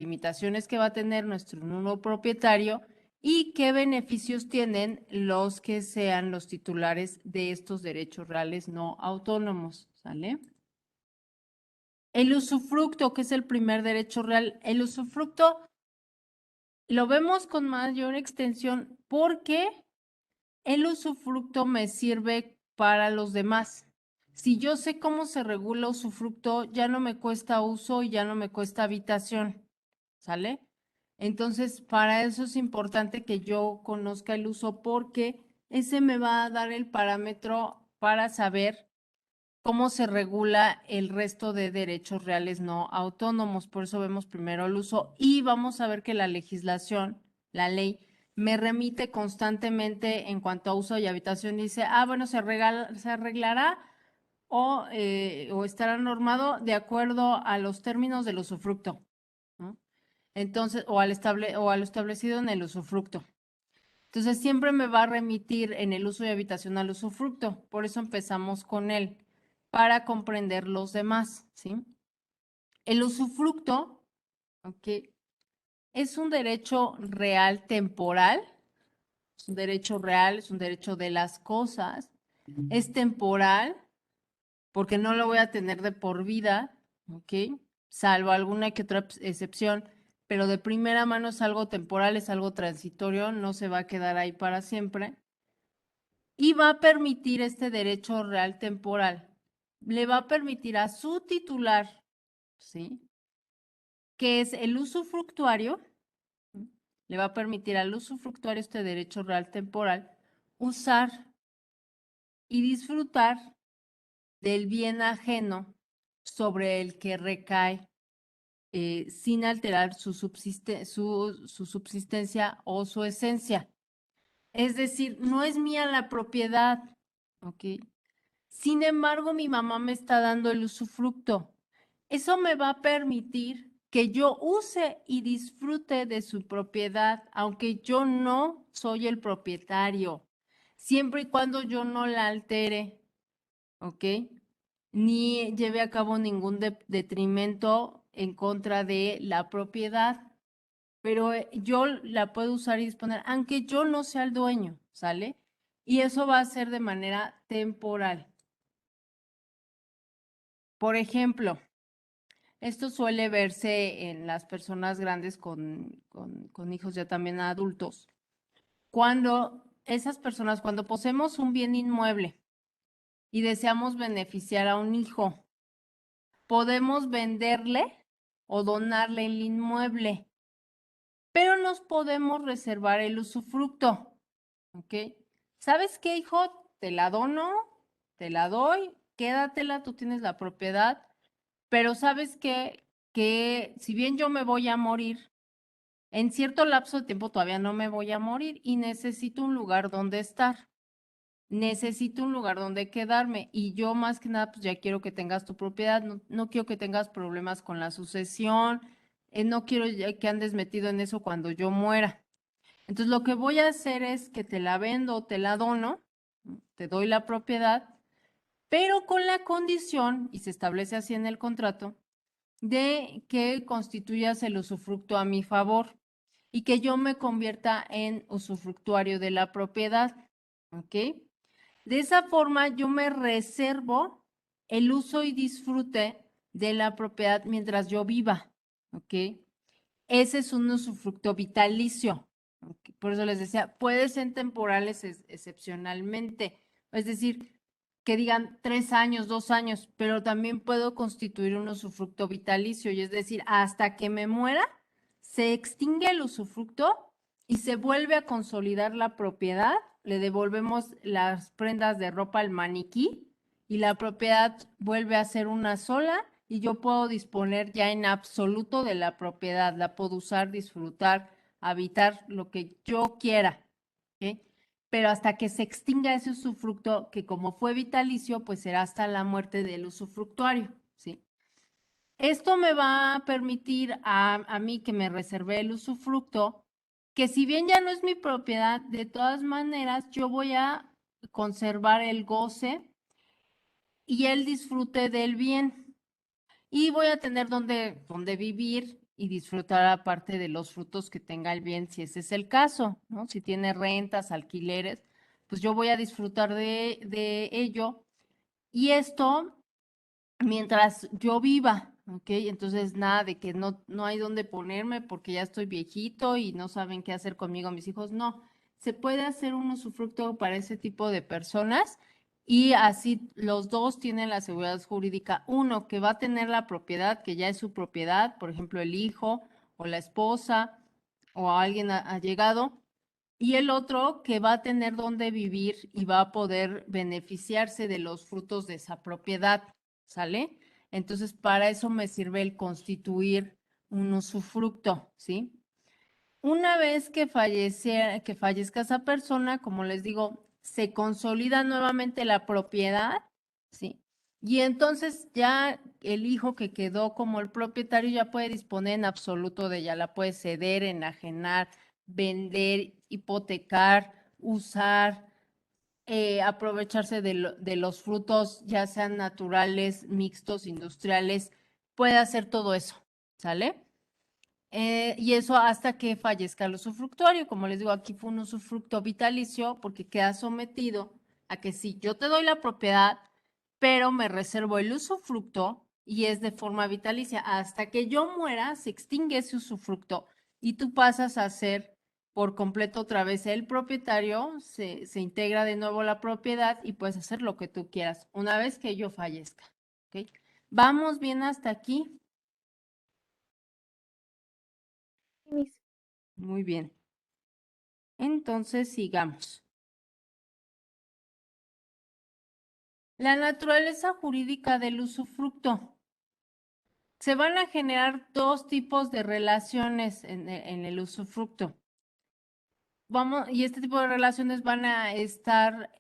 limitaciones que va a tener nuestro nuevo propietario y qué beneficios tienen los que sean los titulares de estos derechos reales no autónomos, ¿sale? El usufructo, que es el primer derecho real. El usufructo lo vemos con mayor extensión porque el usufructo me sirve para los demás. Si yo sé cómo se regula usufructo, ya no me cuesta uso y ya no me cuesta habitación, ¿sale? Entonces, para eso es importante que yo conozca el uso porque ese me va a dar el parámetro para saber cómo se regula el resto de derechos reales no autónomos. Por eso vemos primero el uso y vamos a ver que la legislación, la ley, me remite constantemente en cuanto a uso y habitación. Dice, bueno, se arreglará o estará normado de acuerdo a los términos del usufructo, ¿no? Entonces, o a lo establecido en el usufructo. Entonces, siempre me va a remitir en el uso y habitación al usufructo. Por eso empezamos con él, para comprender los demás, ¿sí? El usufructo, ¿ok? Es un derecho real temporal, es un derecho real, es un derecho de las cosas, es temporal, porque no lo voy a tener de por vida, ¿ok? Salvo alguna que otra excepción, pero de primera mano es algo temporal, es algo transitorio, no se va a quedar ahí para siempre. Y va a permitir este derecho real temporal, le va a permitir a su titular, ¿sí? Que es el usufructuario, le va a permitir al usufructuario este derecho real temporal usar y disfrutar del bien ajeno sobre el que recae sin alterar su subsistencia o su esencia. Es decir, no es mía la propiedad, ¿ok? Sin embargo, mi mamá me está dando el usufructo. Eso me va a permitir que yo use y disfrute de su propiedad, aunque yo no soy el propietario, siempre y cuando yo no la altere, ¿ok? Ni lleve a cabo ningún detrimento en contra de la propiedad, pero yo la puedo usar y disponer, aunque yo no sea el dueño, ¿sale? Y eso va a ser de manera temporal. Por ejemplo, esto suele verse en las personas grandes con hijos ya también adultos. Cuando esas personas, cuando poseemos un bien inmueble y deseamos beneficiar a un hijo, podemos venderle o donarle el inmueble, pero nos podemos reservar el usufructo, ¿ok? ¿Sabes qué, hijo? Te la dono, te la doy, quédatela, tú tienes la propiedad, pero ¿sabes qué? Que si bien yo me voy a morir, en cierto lapso de tiempo todavía no me voy a morir y necesito un lugar donde estar. Necesito un lugar donde quedarme y yo más que nada pues ya quiero que tengas tu propiedad, no quiero que tengas problemas con la sucesión, no quiero que andes metido en eso cuando yo muera. Entonces lo que voy a hacer es que te la vendo o te la dono, te doy la propiedad, pero con la condición, y se establece así en el contrato, de que constituyas el usufructo a mi favor y que yo me convierta en usufructuario de la propiedad, ¿ok? De esa forma yo me reservo el uso y disfrute de la propiedad mientras yo viva, ¿ok? Ese es un usufructo vitalicio. ¿Ok? Por eso les decía, puede ser temporales excepcionalmente, es decir, que digan 3 años, 2 años, pero también puedo constituir un usufructo vitalicio, y es decir, hasta que me muera, se extingue el usufructo y se vuelve a consolidar la propiedad, le devolvemos las prendas de ropa al maniquí y la propiedad vuelve a ser una sola y yo puedo disponer ya en absoluto de la propiedad, la puedo usar, disfrutar, habitar lo que yo quiera, ¿ok? Pero hasta que se extinga ese usufructo, que como fue vitalicio, pues será hasta la muerte del usufructuario, ¿sí? Esto me va a permitir a mí que me reservé el usufructo, que si bien ya no es mi propiedad, de todas maneras yo voy a conservar el goce y el disfrute del bien. Y voy a tener donde vivir y disfrutar aparte de los frutos que tenga el bien, si ese es el caso, ¿no? Si tiene rentas, alquileres, pues yo voy a disfrutar de ello. Y esto mientras yo viva, ¿ok? Entonces, nada de que no hay dónde ponerme porque ya estoy viejito y no saben qué hacer conmigo mis hijos. No, se puede hacer un usufructo para ese tipo de personas y así los dos tienen la seguridad jurídica. Uno que va a tener la propiedad, que ya es su propiedad, por ejemplo, el hijo o la esposa o alguien allegado. Y el otro que va a tener dónde vivir y va a poder beneficiarse de los frutos de esa propiedad, ¿sale? Entonces, para eso me sirve el constituir un usufructo, ¿sí? Una vez que fallezca esa persona, como les digo, se consolida nuevamente la propiedad, ¿sí? Y entonces ya el hijo que quedó como el propietario ya puede disponer en absoluto de ella, la puede ceder, enajenar, vender, hipotecar, usar, aprovecharse de los frutos, ya sean naturales, mixtos, industriales, puede hacer todo eso, ¿sale? Y eso hasta que fallezca el usufructuario. Como les digo, aquí fue un usufructo vitalicio porque queda sometido a que sí, yo te doy la propiedad, pero me reservo el usufructo y es de forma vitalicia. Hasta que yo muera, se extingue ese usufructo y tú pasas a ser por completo otra vez el propietario, se integra de nuevo la propiedad y puedes hacer lo que tú quieras una vez que yo fallezca. ¿Ok? ¿Vamos bien hasta aquí? Muy bien. Entonces, sigamos. La naturaleza jurídica del usufructo. Se van a generar dos tipos de relaciones en el usufructo. Y este tipo de relaciones van a estar,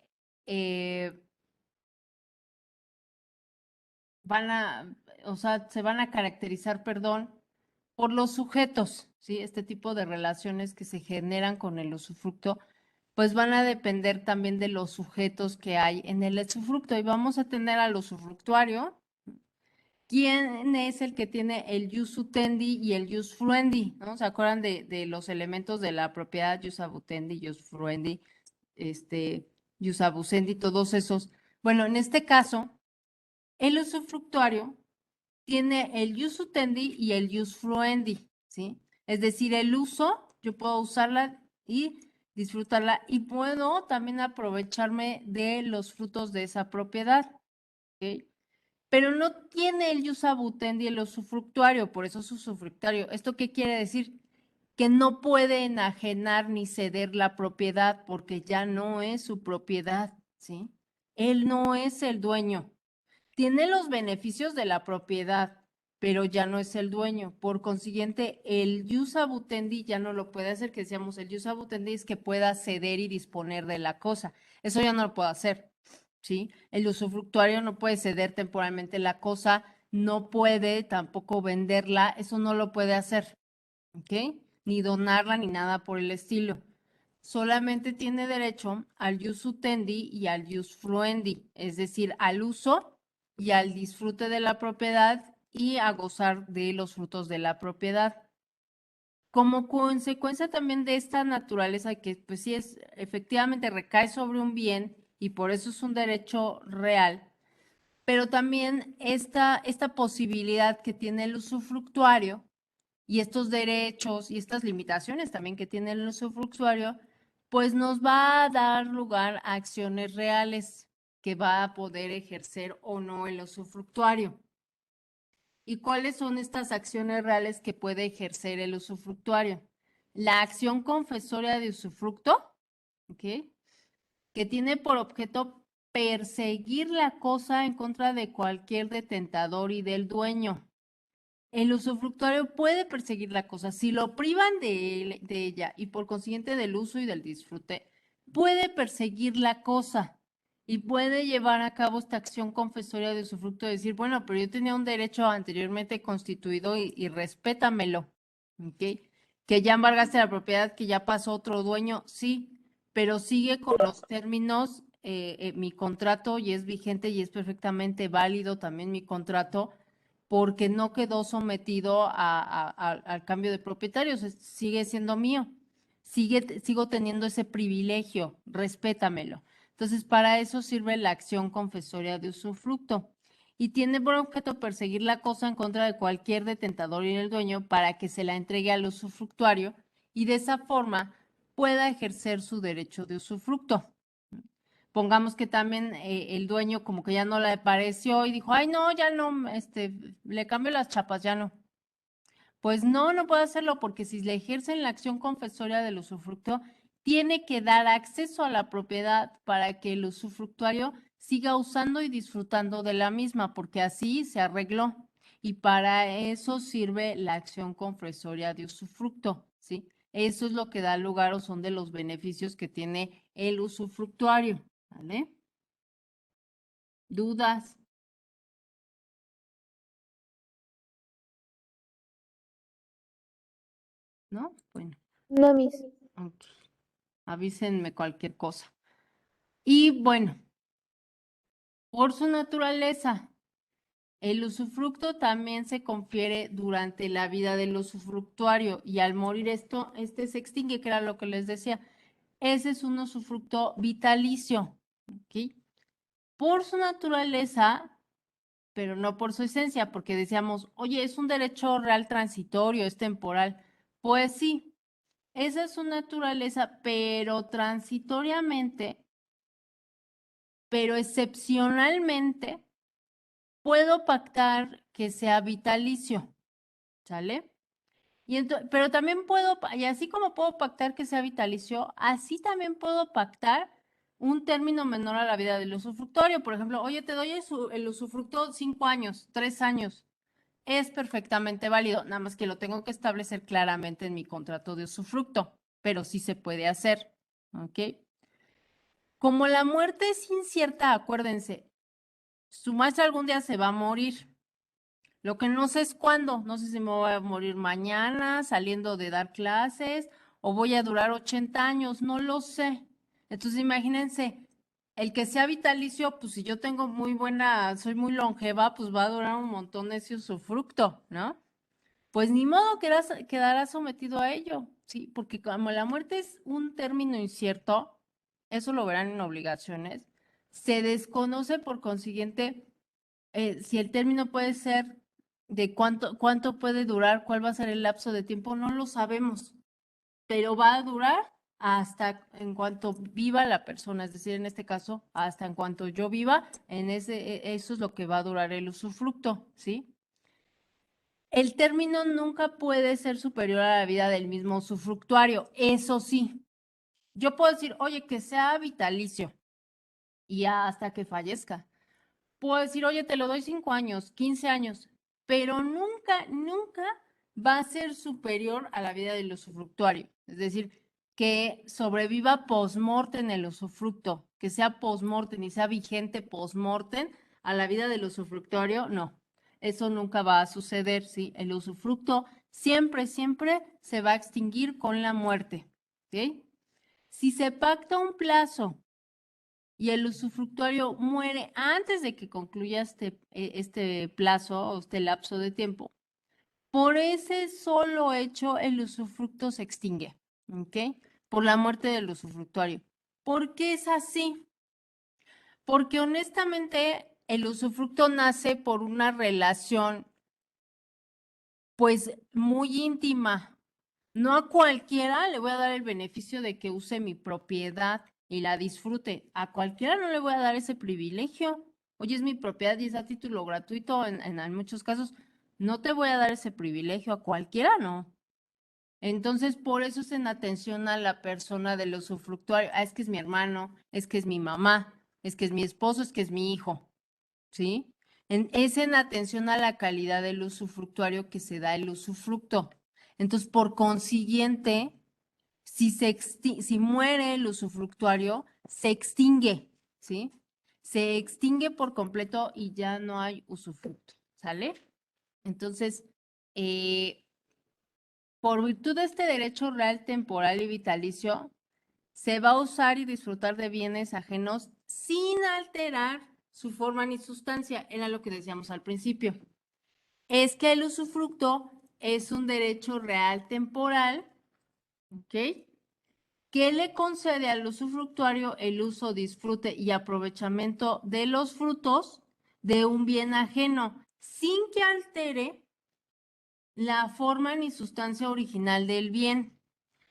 o sea, se van a caracterizar, perdón, por los sujetos, ¿sí? Este tipo de relaciones que se generan con el usufructo, pues van a depender también de los sujetos que hay en el usufructo. Y vamos a tener al usufructuario. ¿Quién es el que tiene el jus utendi y el jus fruendi? ¿No? ¿Se acuerdan de los elementos de la propiedad, jus abutendi, jus fruendi, jus abusendi, todos esos? Bueno, en este caso, el usufructuario tiene el jus utendi y el jus fruendi, ¿sí? Es decir, el uso, yo puedo usarla y disfrutarla y puedo también aprovecharme de los frutos de esa propiedad, ¿ok? Pero no tiene el jus abutendi el usufructuario, por eso es usufructuario. ¿Esto qué quiere decir? Que no puede enajenar ni ceder la propiedad porque ya no es su propiedad, ¿sí? Él no es el dueño. Tiene los beneficios de la propiedad, pero ya no es el dueño. Por consiguiente, el jus abutendi ya no lo puede hacer, que decíamos, el jus abutendi es que pueda ceder y disponer de la cosa. Eso ya no lo puedo hacer, ¿sí? El usufructuario no puede ceder temporalmente la cosa, no puede tampoco venderla, eso no lo puede hacer, ¿ok? Ni donarla ni nada por el estilo. Solamente tiene derecho al jus utendi y al jus fruendi, es decir, al uso y al disfrute de la propiedad y a gozar de los frutos de la propiedad. Como consecuencia también de esta naturaleza que pues sí es efectivamente recae sobre un bien y por eso es un derecho real, pero también esta posibilidad que tiene el usufructuario y estos derechos y estas limitaciones también que tiene el usufructuario, pues nos va a dar lugar a acciones reales que va a poder ejercer o no el usufructuario. ¿Y cuáles son estas acciones reales que puede ejercer el usufructuario? La acción confesoria de usufructo, ¿ok? Que tiene por objeto perseguir la cosa en contra de cualquier detentador y del dueño. El usufructuario puede perseguir la cosa. Si lo privan de ella y por consiguiente del uso y del disfrute, puede perseguir la cosa y puede llevar a cabo esta acción confesoria de usufructo, decir, bueno, pero yo tenía un derecho anteriormente constituido y respétamelo, ¿ok? Que ya embargaste la propiedad, que ya pasó otro dueño, sí, pero sigue con los términos, mi contrato y es vigente y es perfectamente válido también mi contrato porque no quedó sometido al cambio de propietarios, sigue siendo mío, sigo teniendo ese privilegio, respétamelo. Entonces, para eso sirve la acción confesoria de usufructo y tiene por objeto perseguir la cosa en contra de cualquier detentador y el dueño para que se la entregue al usufructuario y de esa forma pueda ejercer su derecho de usufructo. Pongamos que también el dueño como que ya no le pareció y dijo, ay, no, ya no, le cambio las chapas, ya no. Pues no, no puede hacerlo porque si le ejercen la acción confesoria del usufructo, tiene que dar acceso a la propiedad para que el usufructuario siga usando y disfrutando de la misma, porque así se arregló. Y para eso sirve la acción confesoria de usufructo, ¿sí? Eso es lo que da lugar o son de los beneficios que tiene el usufructuario, ¿vale? ¿Dudas? ¿No? Bueno, No, Miss. ok. Avísenme cualquier cosa. Y bueno, por su naturaleza, el usufructo también se confiere durante la vida del usufructuario y al morir este se extingue, que era lo que les decía. Ese es un usufructo vitalicio, ¿ok? Por su naturaleza, pero no por su esencia, porque decíamos, oye, es un derecho real transitorio, es temporal. Pues sí, esa es su naturaleza, pero transitoriamente, pero excepcionalmente, puedo pactar que sea vitalicio, ¿sale? Pero también puedo, y así como puedo pactar que sea vitalicio, así también puedo pactar un término menor a la vida del usufructuario. Por ejemplo, oye, te doy el usufructo 5 años, 3 años. Es perfectamente válido, nada más que lo tengo que establecer claramente en mi contrato de usufructo, pero sí se puede hacer, ¿ok? Como la muerte es incierta, acuérdense, su maestra algún día se va a morir. Lo que no sé es cuándo. No sé si me voy a morir mañana saliendo de dar clases o voy a durar 80 años. No lo sé. Entonces imagínense, el que sea vitalicio, pues si yo tengo soy muy longeva, pues va a durar un montón ese usufructo, ¿no? Pues ni modo quedará sometido a ello, ¿sí? Porque como la muerte es un término incierto, eso lo verán en obligaciones, se desconoce por consiguiente si el término puede ser de cuánto puede durar, cuál va a ser el lapso de tiempo, no lo sabemos, pero va a durar hasta en cuanto viva la persona, es decir, en este caso, hasta en cuanto yo viva, eso es lo que va a durar el usufructo, ¿sí? El término nunca puede ser superior a la vida del mismo usufructuario, eso sí. Yo puedo decir, oye, que sea vitalicio y hasta que fallezca. Puedo decir, oye, te lo doy 5 años, 15 años, pero nunca, nunca va a ser superior a la vida del usufructuario. Es decir, que sobreviva post-mortem el usufructo, que sea post-mortem y sea vigente post-mortem a la vida del usufructuario, no. Eso nunca va a suceder, ¿sí? El usufructo siempre, siempre se va a extinguir con la muerte, ¿ok? Si se pacta un plazo y el usufructuario muere antes de que concluya este plazo o este lapso de tiempo, por ese solo hecho el usufructo se extingue, ¿ok? Por la muerte del usufructuario. ¿Por qué es así? Porque honestamente el usufructo nace por una relación pues muy íntima. No a cualquiera le voy a dar el beneficio de que use mi propiedad y la disfrute. A cualquiera no le voy a dar ese privilegio. Oye, es mi propiedad y es a título gratuito en muchos casos. No te voy a dar ese privilegio, a cualquiera no. Entonces, por eso es en atención a la persona del usufructuario. Ah, es que es mi hermano, es que es mi mamá, es que es mi esposo, es que es mi hijo. ¿Sí? Es en atención a la calidad del usufructuario que se da el usufructo. Entonces, por consiguiente, si muere el usufructuario, se extingue, ¿sí? Se extingue por completo y ya no hay usufructo, ¿sale? Entonces, por virtud de este derecho real, temporal y vitalicio, se va a usar y disfrutar de bienes ajenos sin alterar su forma ni sustancia. Era lo que decíamos al principio. es que el usufructo es un derecho real temporal, ¿ok? Que le concede al usufructuario el uso, disfrute y aprovechamiento de los frutos de un bien ajeno, sin que altere la forma ni sustancia original del bien.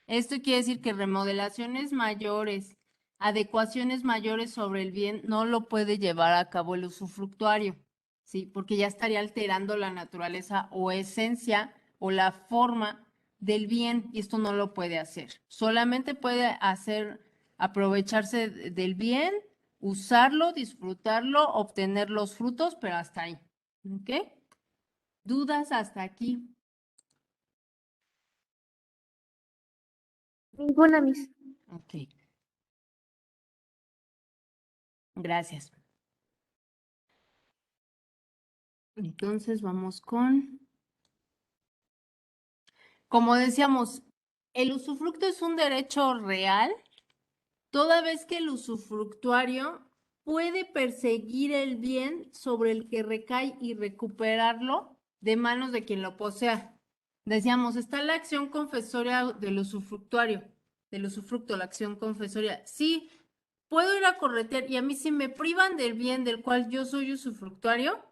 Esto quiere decir que remodelaciones mayores, adecuaciones mayores sobre el bien no lo puede llevar a cabo el usufructuario, ¿sí? Porque ya estaría alterando la naturaleza o esencia o la forma del bien y esto no lo puede hacer. Solamente puede hacer, aprovecharse del bien, usarlo, disfrutarlo, obtener los frutos, pero hasta ahí. ¿Ok? ¿Dudas hasta aquí? Ninguna, Miss. Ok. Gracias. Entonces vamos con, como decíamos, el usufructo es un derecho real, toda vez que el usufructuario puede perseguir el bien sobre el que recae y recuperarlo de manos de quien lo posea. Decíamos, está la acción confesoria del usufructo, la acción confesoria. Sí, puedo ir a corretear y a mí si me privan del bien del cual yo soy usufructuario,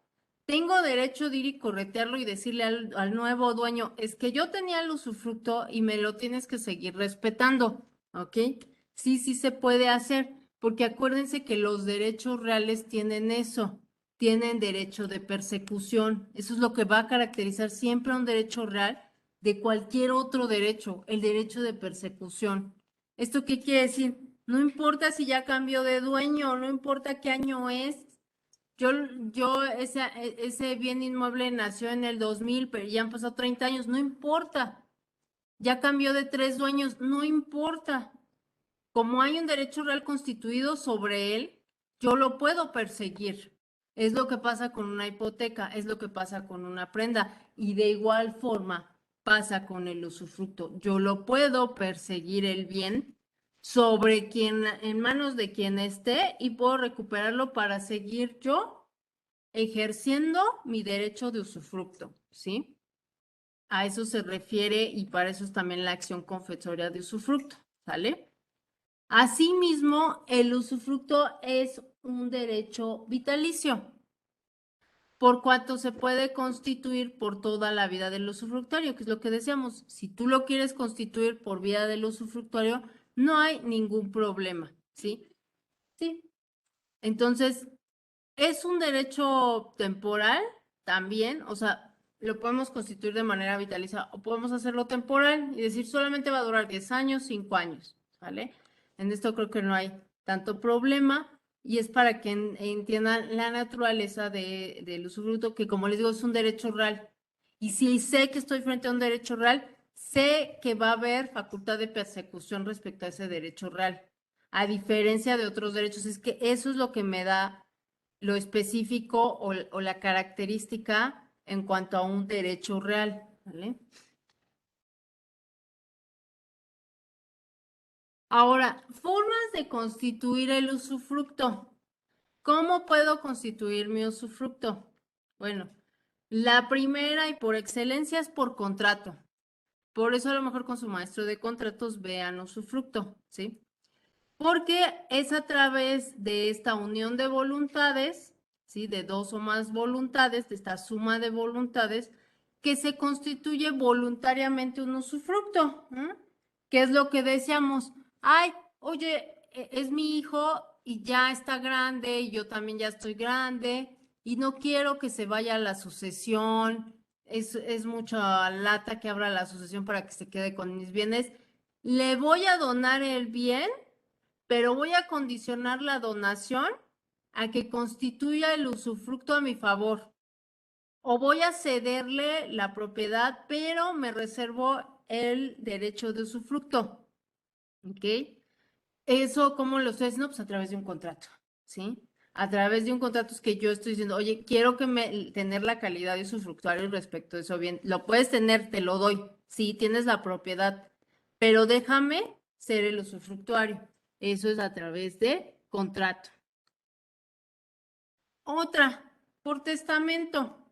tengo derecho de ir y corretearlo y decirle al nuevo dueño, es que yo tenía el usufructo y me lo tienes que seguir respetando, ¿ok? Sí, sí se puede hacer, porque acuérdense que los derechos reales tienen eso, tienen derecho de persecución. Eso es lo que va a caracterizar siempre a un derecho real de cualquier otro derecho, el derecho de persecución. ¿Esto qué quiere decir? No importa si ya cambió de dueño, no importa qué año es. Ese bien inmueble nació en el 2000, pero ya han pasado 30 años, no importa. Ya cambió de 3 dueños, no importa. Como hay un derecho real constituido sobre él, yo lo puedo perseguir. Es lo que pasa con una hipoteca, es lo que pasa con una prenda y de igual forma pasa con el usufructo. Yo lo puedo perseguir el bien sobre quien, en manos de quien esté y puedo recuperarlo para seguir yo ejerciendo mi derecho de usufructo, ¿sí? A eso se refiere y para eso es también la acción confesoria de usufructo, ¿sale? Asimismo, el usufructo es un derecho vitalicio, por cuanto se puede constituir por toda la vida del usufructuario, que es lo que decíamos. Si tú lo quieres constituir por vida del usufructuario, no hay ningún problema, ¿sí? Sí. Entonces, es un derecho temporal también, o sea, lo podemos constituir de manera vitalicia o podemos hacerlo temporal y decir solamente va a durar 10 años, 5 años, ¿vale? En esto creo que no hay tanto problema y es para que entiendan la naturaleza del usufructo, que como les digo, es un derecho real. Y si sé que estoy frente a un derecho real, sé que va a haber facultad de persecución respecto a ese derecho real. A diferencia de otros derechos, es que eso es lo que me da lo específico o la característica en cuanto a un derecho real, ¿vale? Ahora, formas de constituir el usufructo. ¿Cómo puedo constituir mi usufructo? Bueno, la primera y por excelencia es por contrato. Por eso a lo mejor con su maestro de contratos vean usufructo, ¿sí? Porque es a través de esta unión de voluntades, ¿sí? De dos o más voluntades, de esta suma de voluntades, que se constituye voluntariamente un usufructo. ¿Qué es lo que decíamos? Ay, oye, es mi hijo y ya está grande y yo también ya estoy grande y no quiero que se vaya a la sucesión. Es mucha lata que abra la sucesión para que se quede con mis bienes. Le voy a donar el bien, pero voy a condicionar la donación a que constituya el usufructo a mi favor. O voy a cederle la propiedad, pero me reservo el derecho de usufructo. ¿Ok? Eso, ¿cómo lo estoy haciendo? Pues a través de un contrato, ¿sí? A través de un contrato es que yo estoy diciendo, oye, quiero tener la calidad de usufructuario respecto a eso. Bien, lo puedes tener, te lo doy. Sí, tienes la propiedad, pero déjame ser el usufructuario. Eso es a través de contrato. Otra, por testamento.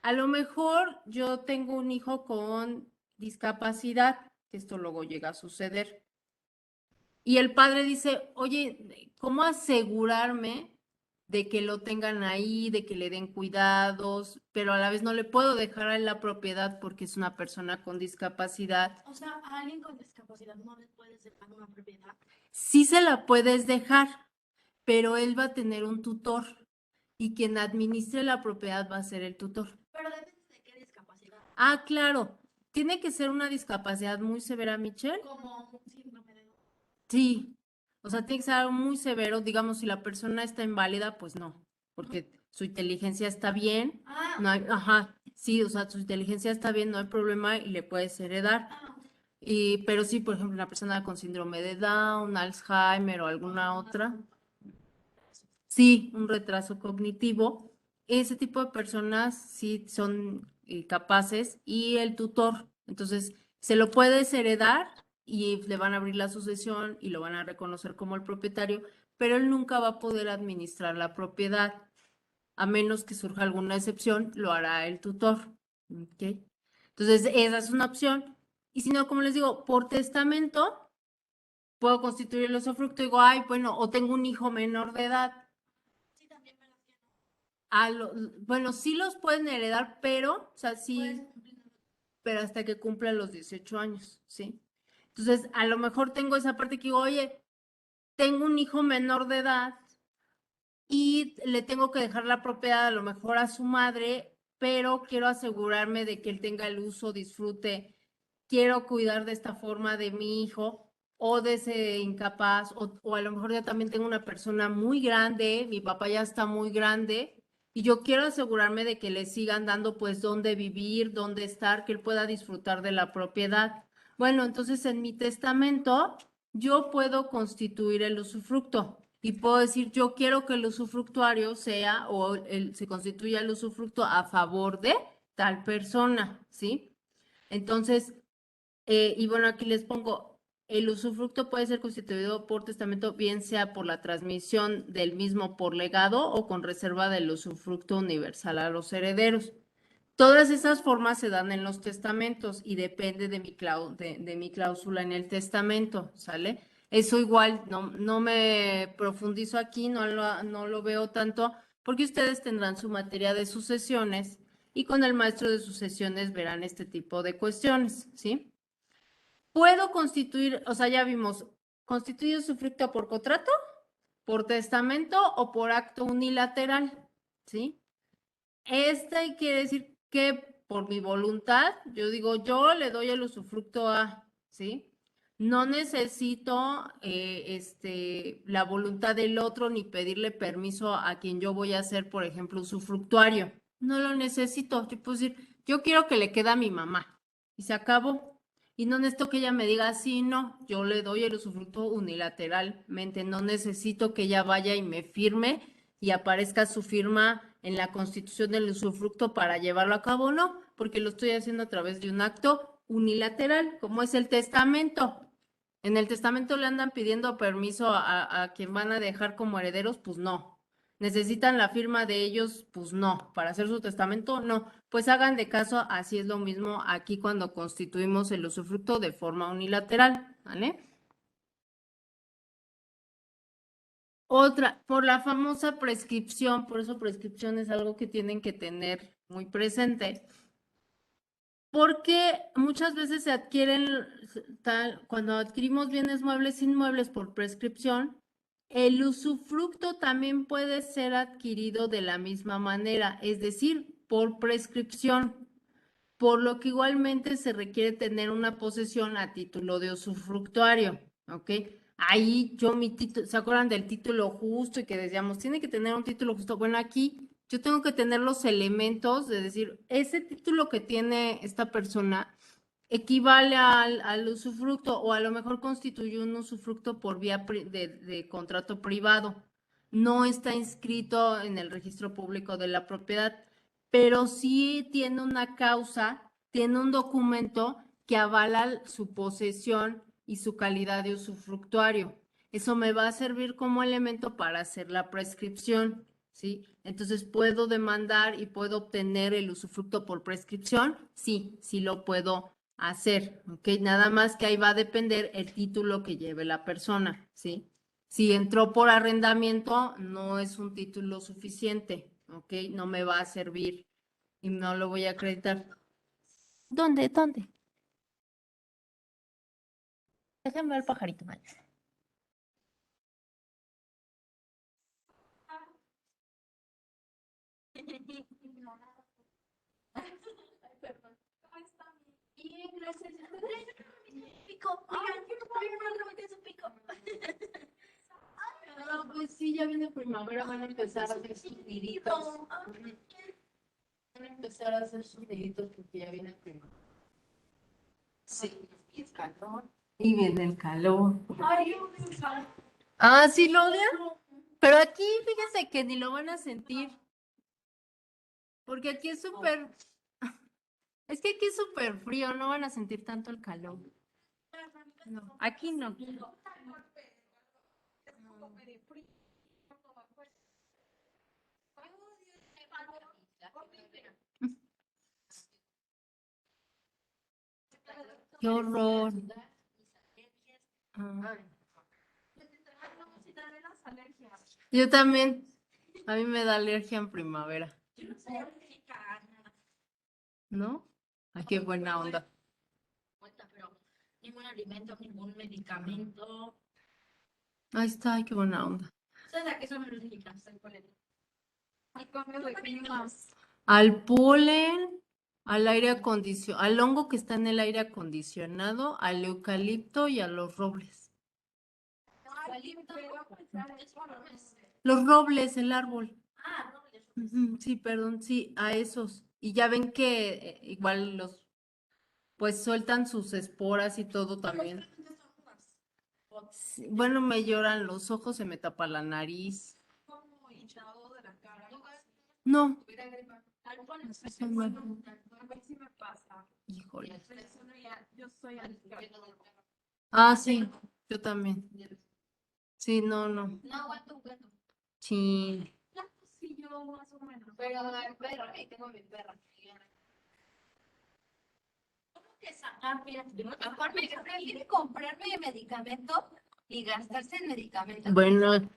A lo mejor yo tengo un hijo con discapacidad, que esto luego llega a suceder. Y el padre dice, oye, ¿cómo asegurarme de que lo tengan ahí, de que le den cuidados, pero a la vez no le puedo dejar en la propiedad porque es una persona con discapacidad? O sea, a alguien con discapacidad no le puedes dejar una propiedad. Sí se la puedes dejar, pero él va a tener un tutor y quien administre la propiedad va a ser el tutor. Pero depende de qué discapacidad. Ah, claro. ¿Tiene que ser una discapacidad muy severa, Michelle? Como un síndrome de Down. Sí. O sea, tiene que ser algo muy severo. Digamos, si la persona está inválida, pues no, porque su inteligencia está bien. Ah, No hay, ajá, sí, o sea, su inteligencia está bien, no hay problema y le puedes heredar. Pero sí, por ejemplo, una persona con síndrome de Down, Alzheimer o alguna otra. Sí, un retraso cognitivo. Ese tipo de personas sí son capaces y el tutor. Entonces, se lo puedes heredar y le van a abrir la sucesión y lo van a reconocer como el propietario, pero él nunca va a poder administrar la propiedad. A menos que surja alguna excepción, lo hará el tutor. ¿Ok? Entonces, esa es una opción. Y si no, como les digo, por testamento, puedo constituir el usufructo y digo, ay, bueno, o tengo un hijo menor de edad. sí, también me las quiero. Bueno, sí los pueden heredar, pero, o sea, sí, Puedes cumplir. pero hasta que cumplan los 18 años, ¿sí? Entonces, a lo mejor tengo esa parte que digo, oye, tengo un hijo menor de edad y le tengo que dejar la propiedad a lo mejor a su madre, pero quiero asegurarme de que él tenga el uso, disfrute, quiero cuidar de esta forma de mi hijo o de ese incapaz, o a lo mejor ya también tengo una persona muy grande, mi papá ya está muy grande, y yo quiero asegurarme de que le sigan dando pues dónde vivir, dónde estar, que él pueda disfrutar de la propiedad. Bueno, entonces en mi testamento yo puedo constituir el usufructo y puedo decir, yo quiero que el usufructuario sea o se constituya el usufructo a favor de tal persona, ¿sí? Entonces, y bueno, aquí les pongo, el usufructo puede ser constituido por testamento, bien sea por la transmisión del mismo por legado o con reserva del usufructo universal a los herederos. Todas esas formas se dan en los testamentos y depende de de mi cláusula en el testamento, ¿sale? Eso igual, no me profundizo aquí, no lo veo tanto, porque ustedes tendrán su materia de sucesiones y con el maestro de sucesiones verán este tipo de cuestiones, ¿sí? Puedo constituir, o sea, ya vimos, constituye usufructo por contrato, por testamento o por acto unilateral, ¿sí? Quiere decir que por mi voluntad, yo digo, yo le doy el usufructo a, ¿sí? No necesito la voluntad del otro ni pedirle permiso a quien yo voy a hacer, por ejemplo, usufructuario. No lo necesito. Yo puedo decir, yo quiero que le quede a mi mamá. Y se acabó. Y no necesito que ella me diga, sí, no, yo le doy el usufructo unilateralmente. No necesito que ella vaya y me firme y aparezca su firma en la constitución del usufructo para llevarlo a cabo, no, porque lo estoy haciendo a través de un acto unilateral, como es el testamento. En el testamento le andan pidiendo permiso a quien van a dejar como herederos, pues no. ¿Necesitan la firma de ellos? Pues no. ¿Para hacer su testamento? No. Pues hagan de caso, así es lo mismo aquí cuando constituimos el usufructo de forma unilateral, ¿vale? Otra, por la famosa prescripción, por eso prescripción es algo que tienen que tener muy presente, porque muchas veces se adquieren, cuando adquirimos bienes muebles inmuebles por prescripción, el usufructo también puede ser adquirido de la misma manera, es decir, por prescripción, por lo que igualmente se requiere tener una posesión a título de usufructuario, ¿ok? Ahí yo mi título, ¿se acuerdan del título justo y que decíamos, tiene que tener un título justo? Bueno, aquí yo tengo que tener los elementos de decir, ese título que tiene esta persona equivale al usufructo o a lo mejor constituye un usufructo por vía de contrato privado. No está inscrito en el registro público de la propiedad, pero sí tiene una causa, tiene un documento que avala su posesión y su calidad de usufructuario. Eso me va a servir como elemento para hacer la prescripción, ¿sí? Entonces, ¿puedo demandar y puedo obtener el usufructo por prescripción? Sí, sí lo puedo hacer, ¿ok? Nada más que ahí va a depender el título que lleve la persona, ¿sí? Si entró por arrendamiento, no es un título suficiente, ¿ok? No me va a servir y no lo voy a acreditar. ¿Dónde? ¿Dónde? Déjenme ver el pajarito, ¿vale? Bien, gracias. Pico. Oigan, no le metí su pico. No, pues sí, ya viene primavera, van a empezar a hacer sus niditos. Van a empezar a hacer sus niditos porque ya viene primavera. Sí, y es calor. Y viene el calor. Ay, yo me encanta. Ah, sí, lo odian. Pero aquí, fíjense que ni lo van a sentir. Porque aquí es súper. Es que aquí es súper frío, no van a sentir tanto el calor. No, aquí no. Qué horror. Ah. Yo también. A mí me da alergia en primavera, Yo no soy mexicana. ¿no? Ay, qué buena onda. Pero ningún alimento, ningún medicamento. Ahí está, ay, qué buena onda. ¿Sabes a qué son los mexicanos? Al polen. Al cambio de clima. Al polen, al aire acondicionado, al hongo que está en el aire acondicionado, al eucalipto y a los robles. Los robles, el árbol. Ah, no, Ujú, sí, perdón, sí, a esos. Y ya ven que igual pues sueltan sus esporas y todo también. Sí, bueno, me lloran los ojos, se me tapa la nariz. como hinchado de la cara. No, Al polen, eso no. a mí sí me pasa. Híjole. Yo soy alérgica. Ah, sí, yo también. Sí, no, no. No aguanto un gato. Sí. Sí, yo más o menos. Pero el perro, ahí tengo mi perra. Mejor prefiere comprarme medicamento y gastarse en medicamentos. Bueno,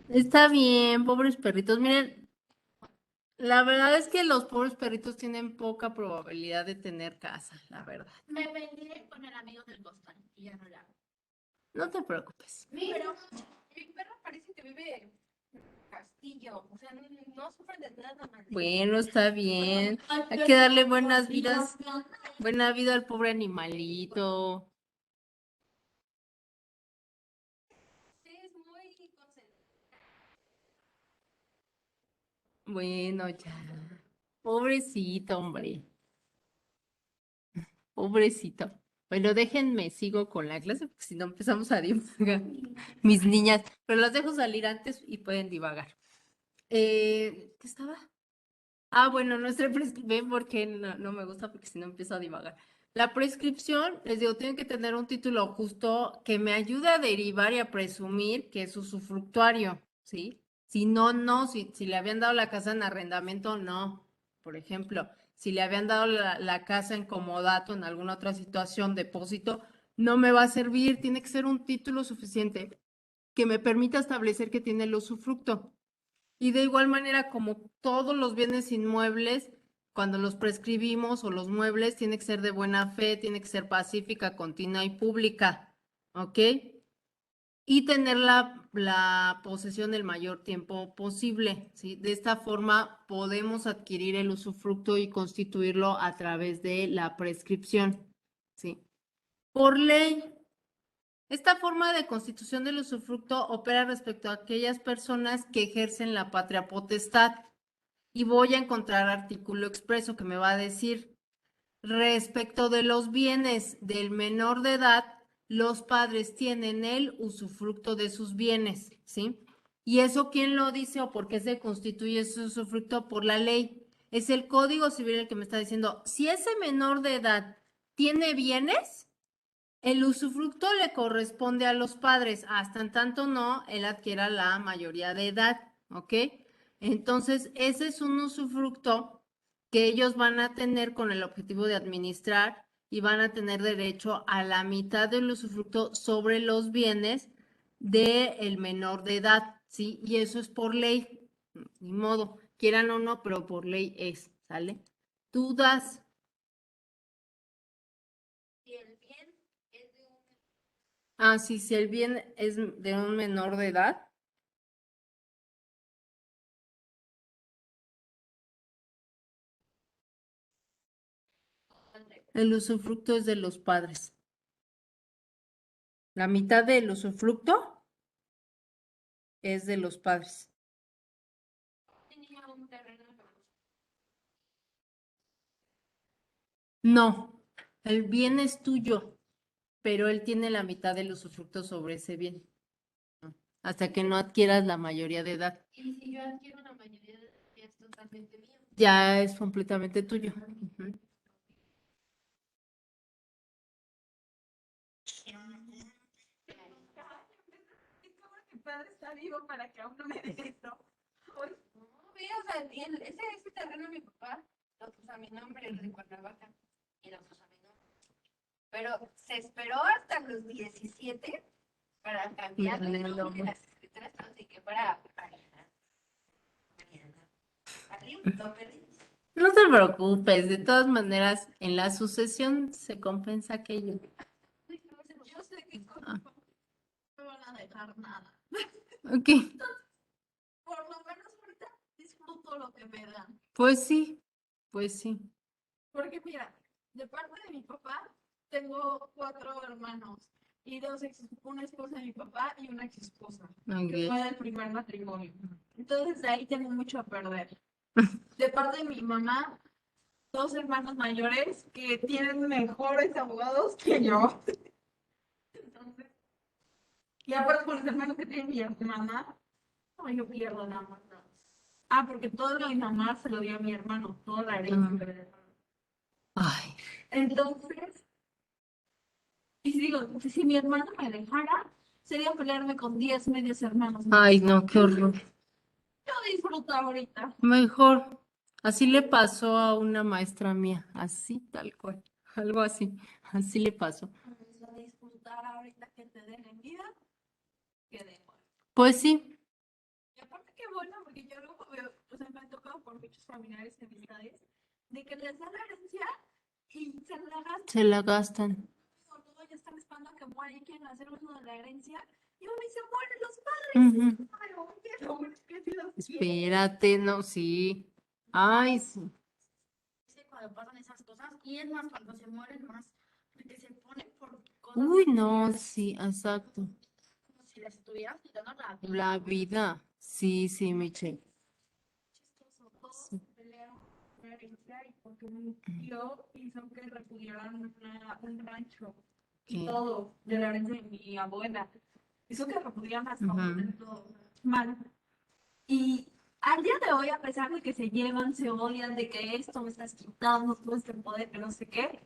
está bien, pobres perritos. Miren, la verdad es que los pobres perritos tienen poca probabilidad de tener casa, la verdad. Me peleé con el amigo del Boston y ya no la hago. No te preocupes. Pero mi perra parece que vive en castillo. O sea, no sufre de nada más. Bueno, está bien. Hay que darle buenas vidas, buena vida al pobre animalito. Sí, es muy concentrada. Bueno, ya. Pobrecito, hombre. Pobrecito. Bueno, déjenme, sigo con la clase, porque si no empezamos a divagar. Mis niñas, pero las dejo salir antes y pueden divagar. ¿Qué estaba? Ah, bueno, nuestra prescripción, porque no me gusta, porque si no empiezo a divagar. La prescripción, les digo, tiene que tener un título justo que me ayude a derivar y a presumir que es usufructuario, ¿sí? Si no, no, si le habían dado la casa en arrendamiento, no. Por ejemplo, si le habían dado la casa en comodato, en alguna otra situación, depósito, no me va a servir, tiene que ser un título suficiente que me permita establecer que tiene el usufructo. Y de igual manera, como todos los bienes inmuebles, cuando los prescribimos o los muebles, tiene que ser de buena fe, tiene que ser pacífica, continua y pública, ¿ok? Y tener la posesión el mayor tiempo posible, ¿sí? De esta forma podemos adquirir el usufructo y constituirlo a través de la prescripción, ¿sí? Por ley. Esta forma de constitución del usufructo opera respecto a aquellas personas que ejercen la patria potestad. Y voy a encontrar artículo expreso que me va a decir, respecto de los bienes del menor de edad, los padres tienen el usufructo de sus bienes, ¿sí? ¿Y eso quién lo dice o por qué se constituye ese usufructo? Por la ley. Es el Código Civil el que me está diciendo, si ese menor de edad tiene bienes, el usufructo le corresponde a los padres, hasta en tanto no, él adquiera la mayoría de edad, ¿ok? Entonces, ese es un usufructo que ellos van a tener con el objetivo de administrar y van a tener derecho a la mitad del usufructo sobre los bienes del menor de edad, ¿sí? Y eso es por ley, ni modo, quieran o no, pero por ley es, ¿sale? Tú das, Y el bien es de un... sí, si el bien es de un menor de edad, padre. el usufructo es de los padres. La mitad del usufructo es de los padres. Tenía un terreno hermoso. No, el bien es tuyo, pero él tiene la mitad del usufructo sobre ese bien, hasta que no adquieras la mayoría de edad. Y si yo adquiero la mayoría de ya es totalmente mío. Ya es completamente tuyo. Ujú. Mi padre está vivo para que aún no me dé esto. No, ve, o sea, ese terreno mi papá lo puso a mi nombre, el de Cuernavaca, y lo puso a mi nombre. Pero se esperó hasta los 17 para cambiar Dale, el nombre de lobo. las escrituras, así que para No te preocupes, de todas maneras, en la sucesión se compensa aquello. Yo sé que con Ah. mi papá no me van a dejar nada. Ok, Por lo menos ahorita disfruto lo que me dan. pues sí, pues sí. Porque mira, de parte de mi papá tengo 4 hermanos y una esposa de mi papá y una ex esposa, que Ok. fue del primer matrimonio. Entonces de ahí tengo mucho a perder. De parte de mi mamá, 2 hermanos mayores que tienen mejores abogados que yo. Entonces, y aparte por los hermanos que tiene mi hermana, no, yo pierdo nada más. Ah, porque todo lo de mi mamá se lo dio a mi hermano, toda la herencia del hermano. Ay, Entonces, y digo, si mi hermano me dejara, sería pelearme con 10 medios hermanos más. ay, no, qué horror. Yo disfruto ahorita. Mejor. Así le pasó a una maestra mía, así tal cual, algo así, así le pasó. Vamos a disfrutar ahorita que te den en vida, que de muerte. Pues sí, Y aparte qué bueno, porque yo luego veo, o sea, me ha tocado por muchos familiares y amistades, de que les dan la herencia y se la gastan. se la gastan. Todo ya están esperando a que muera y quieren hacer uso de la herencia. Y uno se mueren los padres. Ujú. Ay, oye, lo bueno es que sí los quieren. Espérate, no, sí. Ay, sí. Sí, cuando pasan esas cosas, y es más cuando se mueren más, porque se ponen por cosas Uy, no, materiales, sí, exacto. como si les estuvieran quitando la vida. La vida, sí, sí, Michelle. Chistoso, todos Sí. pelearon por la herencia y porque mi tío hizo que repudiaran un rancho y ¿Qué? todo de la herencia de mi abuela. Hizo que repudiaran las Ujú. cosas y todo mal. Y al día de hoy, a pesar de que se llevan, se odian, de que esto me estás quitando todo este poder, que no sé qué,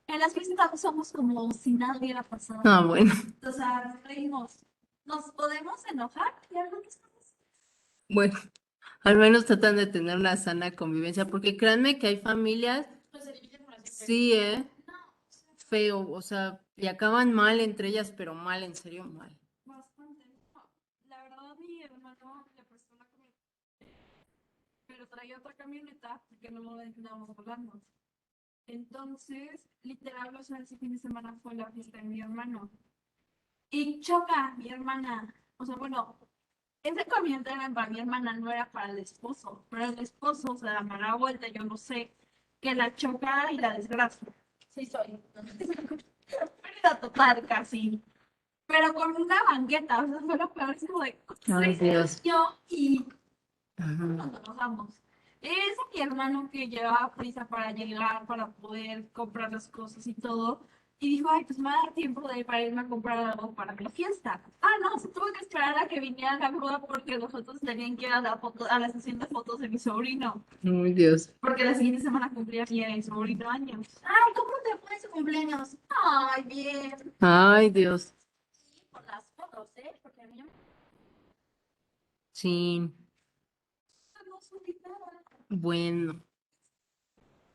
en las fiestas somos como si nada hubiera pasado. Ah, bueno. O sea, nos reímos. Nos podemos enojar y algunas cosas. Bueno, al menos tratan de tener una sana convivencia, porque créanme que hay familias, Pues se dividen por así. sí, No, o sea, feo, o sea, y acaban mal entre ellas, pero mal, en serio, mal. bastante. No, la verdad, mi hermano le prestó la camioneta, pero traía otra camioneta que no lo andábamos volando. Entonces, literal, o sea, ese fin de semana fue la fiesta de mi hermano. Y choca mi hermana. O sea, bueno, ese camioneta era para mi hermana, no era para el esposo. Pero el esposo se da mala vuelta, yo no sé, que la choca y la desgracia. Sí, soy. Pérdida total, casi. Pero con una banqueta, o sea, fue lo peor. Es como de, Ay, Dios. yo y Ajá. nos enojamos. Es mi hermano que llevaba prisa para llegar, para poder comprar las cosas y todo. Y dijo, ay, pues me va a dar tiempo de para irme a comprar algo para mi fiesta. Ah, no, se tuvo que esperar a que viniera la grúa porque nosotros tenían que ir a a la sesión de fotos de mi sobrino. Ay, Dios. Porque la siguiente semana cumplía mi sobrino años. Ay, ¿cómo te fue su cumpleaños? Ay, bien. Ay, Dios. Sí, por las fotos, ¿eh? Porque a mí no Sí. Bueno,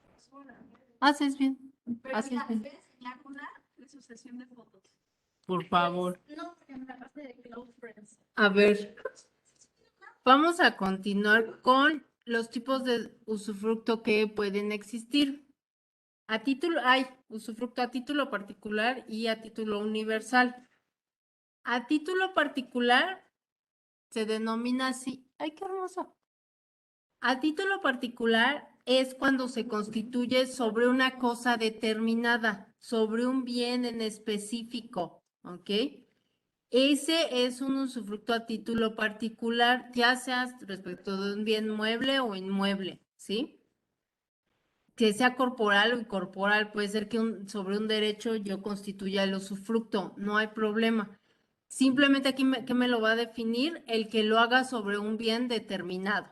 Basura. haces bien, Pero haces ya, bien, voy a enseñar una de su sesión de fotos. por favor. No, porque me hablaste de Close Friends. A ver, vamos a continuar con los tipos de usufructo que pueden existir. Hay usufructo a título particular y a título universal. A título particular se denomina así. ¡Ay, qué hermoso! A título particular es cuando se constituye sobre una cosa determinada, sobre un bien en específico, ¿ok? Ese es un usufructo a título particular, ya sea respecto de un bien mueble o inmueble, ¿sí? Que sea corporal o incorporal, puede ser que sobre un derecho yo constituya el usufructo, no hay problema. Simplemente aquí, ¿qué me lo va a definir? El que lo haga sobre un bien determinado.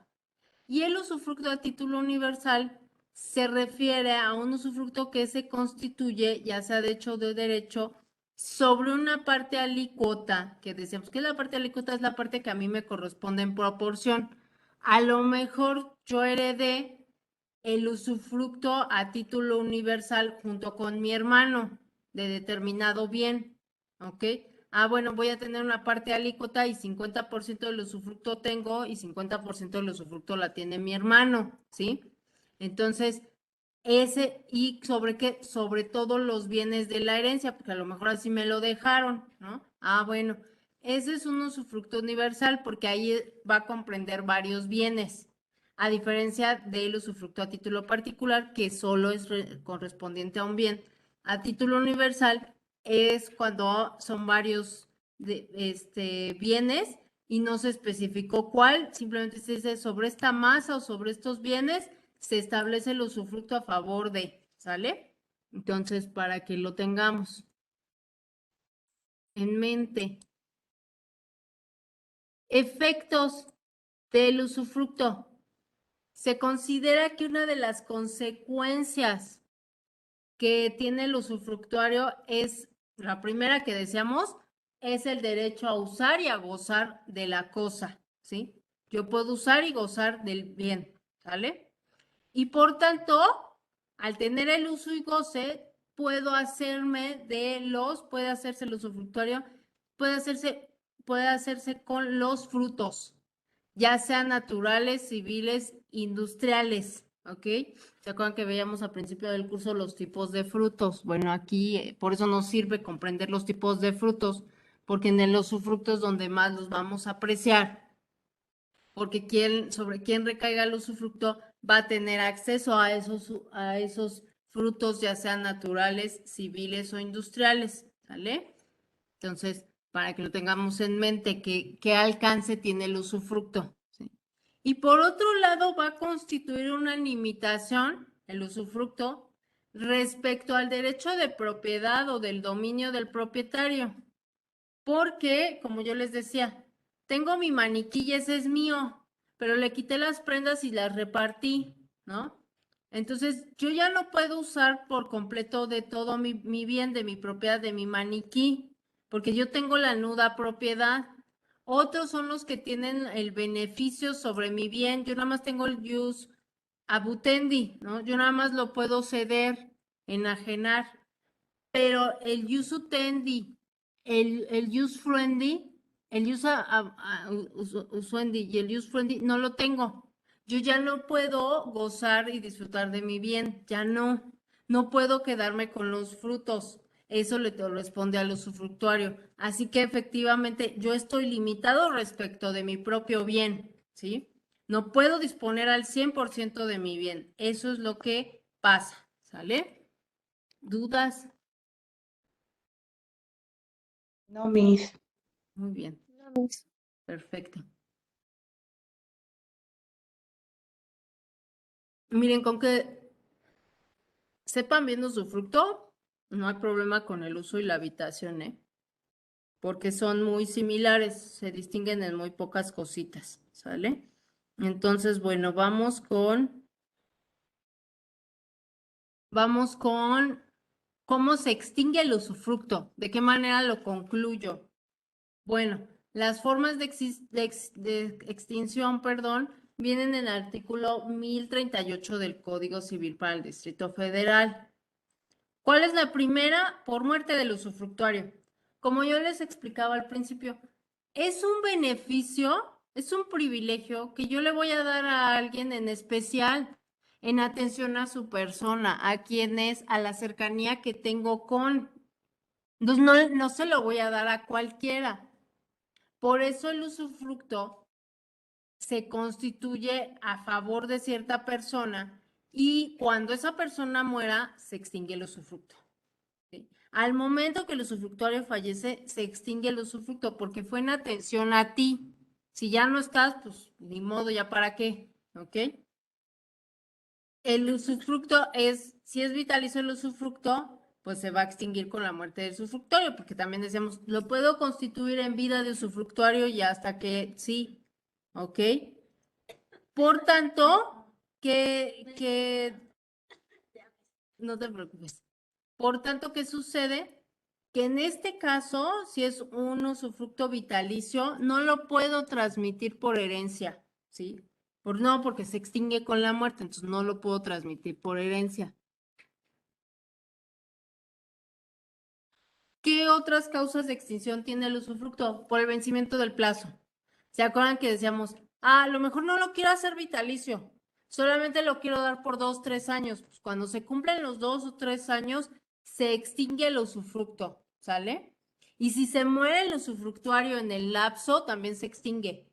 Y el usufructo a título universal se refiere a un usufructo que se constituye, ya sea de hecho o de derecho, sobre una parte alícuota, que decíamos que la parte alícuota es la parte que a mí me corresponde en proporción. A lo mejor yo heredé el usufructo a título universal junto con mi hermano de determinado bien, ¿ok? Bueno, voy a tener una parte alícuota y 50% del usufructo tengo y 50% del usufructo la tiene mi hermano, ¿sí? Entonces, ¿y sobre qué? Sobre todos los bienes de la herencia, porque a lo mejor así me lo dejaron, ¿no? Bueno, ese es un usufructo universal porque ahí va a comprender varios bienes, a diferencia del usufructo a título particular, que solo es correspondiente a un bien. A título universal es cuando son varios bienes y no se especificó cuál, simplemente se dice sobre esta masa o sobre estos bienes se establece el usufructo a favor de, ¿sale? Entonces, para que lo tengamos en mente. Efectos del usufructo. Se considera que una de las consecuencias que tiene el usufructuario es, la primera que decíamos, es el derecho a usar y a gozar de la cosa, ¿sí? Yo puedo usar y gozar del bien, ¿sale? Y por tanto, al tener el uso y goce, puede hacerse el usufructuario, puede hacerse con los frutos, ya sean naturales, civiles, industriales, ¿ok? ¿Se acuerdan que veíamos al principio del curso los tipos de frutos? Bueno, aquí por eso nos sirve comprender los tipos de frutos, porque en los usufructos donde más los vamos a apreciar, porque sobre quien recaiga el usufructo va a tener acceso a esos frutos, ya sean naturales, civiles o industriales, ¿sale? Entonces, para que lo tengamos en mente, qué alcance tiene el usufructo, ¿sí? Y por otro lado, va a constituir una limitación, el usufructo, respecto al derecho de propiedad o del dominio del propietario. Porque, como yo les decía, tengo mi maniquí y ese es mío, pero le quité las prendas y las repartí, ¿no? Entonces, yo ya no puedo usar por completo de todo mi bien, de mi propiedad, de mi maniquí, porque yo tengo la nuda propiedad. Otros son los que tienen el beneficio sobre mi bien. Yo nada más tengo el jus abutendi, ¿no? Yo nada más lo puedo ceder, enajenar, pero el jus utendi, el use friendly, el usuendi y el use friendly no lo tengo. Yo ya no puedo gozar y disfrutar de mi bien, ya no puedo quedarme con los frutos. Eso le corresponde al usufructuario. Así que efectivamente yo estoy limitado respecto de mi propio bien, ¿sí? No puedo disponer al 100% de mi bien. Eso es lo que pasa, ¿sale? ¿Dudas? No, Miss. Muy bien. Perfecto. Miren, con que sepan bien usufructo, no hay problema con el uso y la habitación, ¿eh? Porque son muy similares, se distinguen en muy pocas cositas, ¿sale? Entonces, bueno, vamos con cómo se extingue el usufructo, de qué manera lo concluyo. Bueno, las formas de extinción, perdón, viene en el artículo 1038 del Código Civil para el Distrito Federal. ¿Cuál es la primera? Por muerte del usufructuario. Como yo les explicaba al principio, es un beneficio, es un privilegio que yo le voy a dar a alguien en especial en atención a su persona, a quien es, a la cercanía que tengo con. Entonces, no se lo voy a dar a cualquiera. Por eso el usufructo se constituye a favor de cierta persona y cuando esa persona muera, se extingue el usufructo. ¿Sí? Al momento que el usufructuario fallece, se extingue el usufructo porque fue en atención a ti. Si ya no estás, pues ni modo, ya para qué, ¿ok? El usufructo es, si es vitalicio el usufructo, pues se va a extinguir con la muerte del usufructuario, porque también decíamos, lo puedo constituir en vida de usufructuario y hasta que sí, ¿ok? Por tanto, no te preocupes. Por tanto, ¿qué sucede? Que en este caso, si es un usufructo vitalicio, no lo puedo transmitir por herencia, ¿sí? Porque se extingue con la muerte, entonces no lo puedo transmitir por herencia. ¿Qué otras causas de extinción tiene el usufructo? Por el vencimiento del plazo. ¿Se acuerdan que decíamos, a lo mejor no lo quiero hacer vitalicio, solamente lo quiero dar por 2, 3 años? Pues cuando se cumplen los 2 o 3 años, se extingue el usufructo, ¿sale? Y si se muere el usufructuario en el lapso, también se extingue.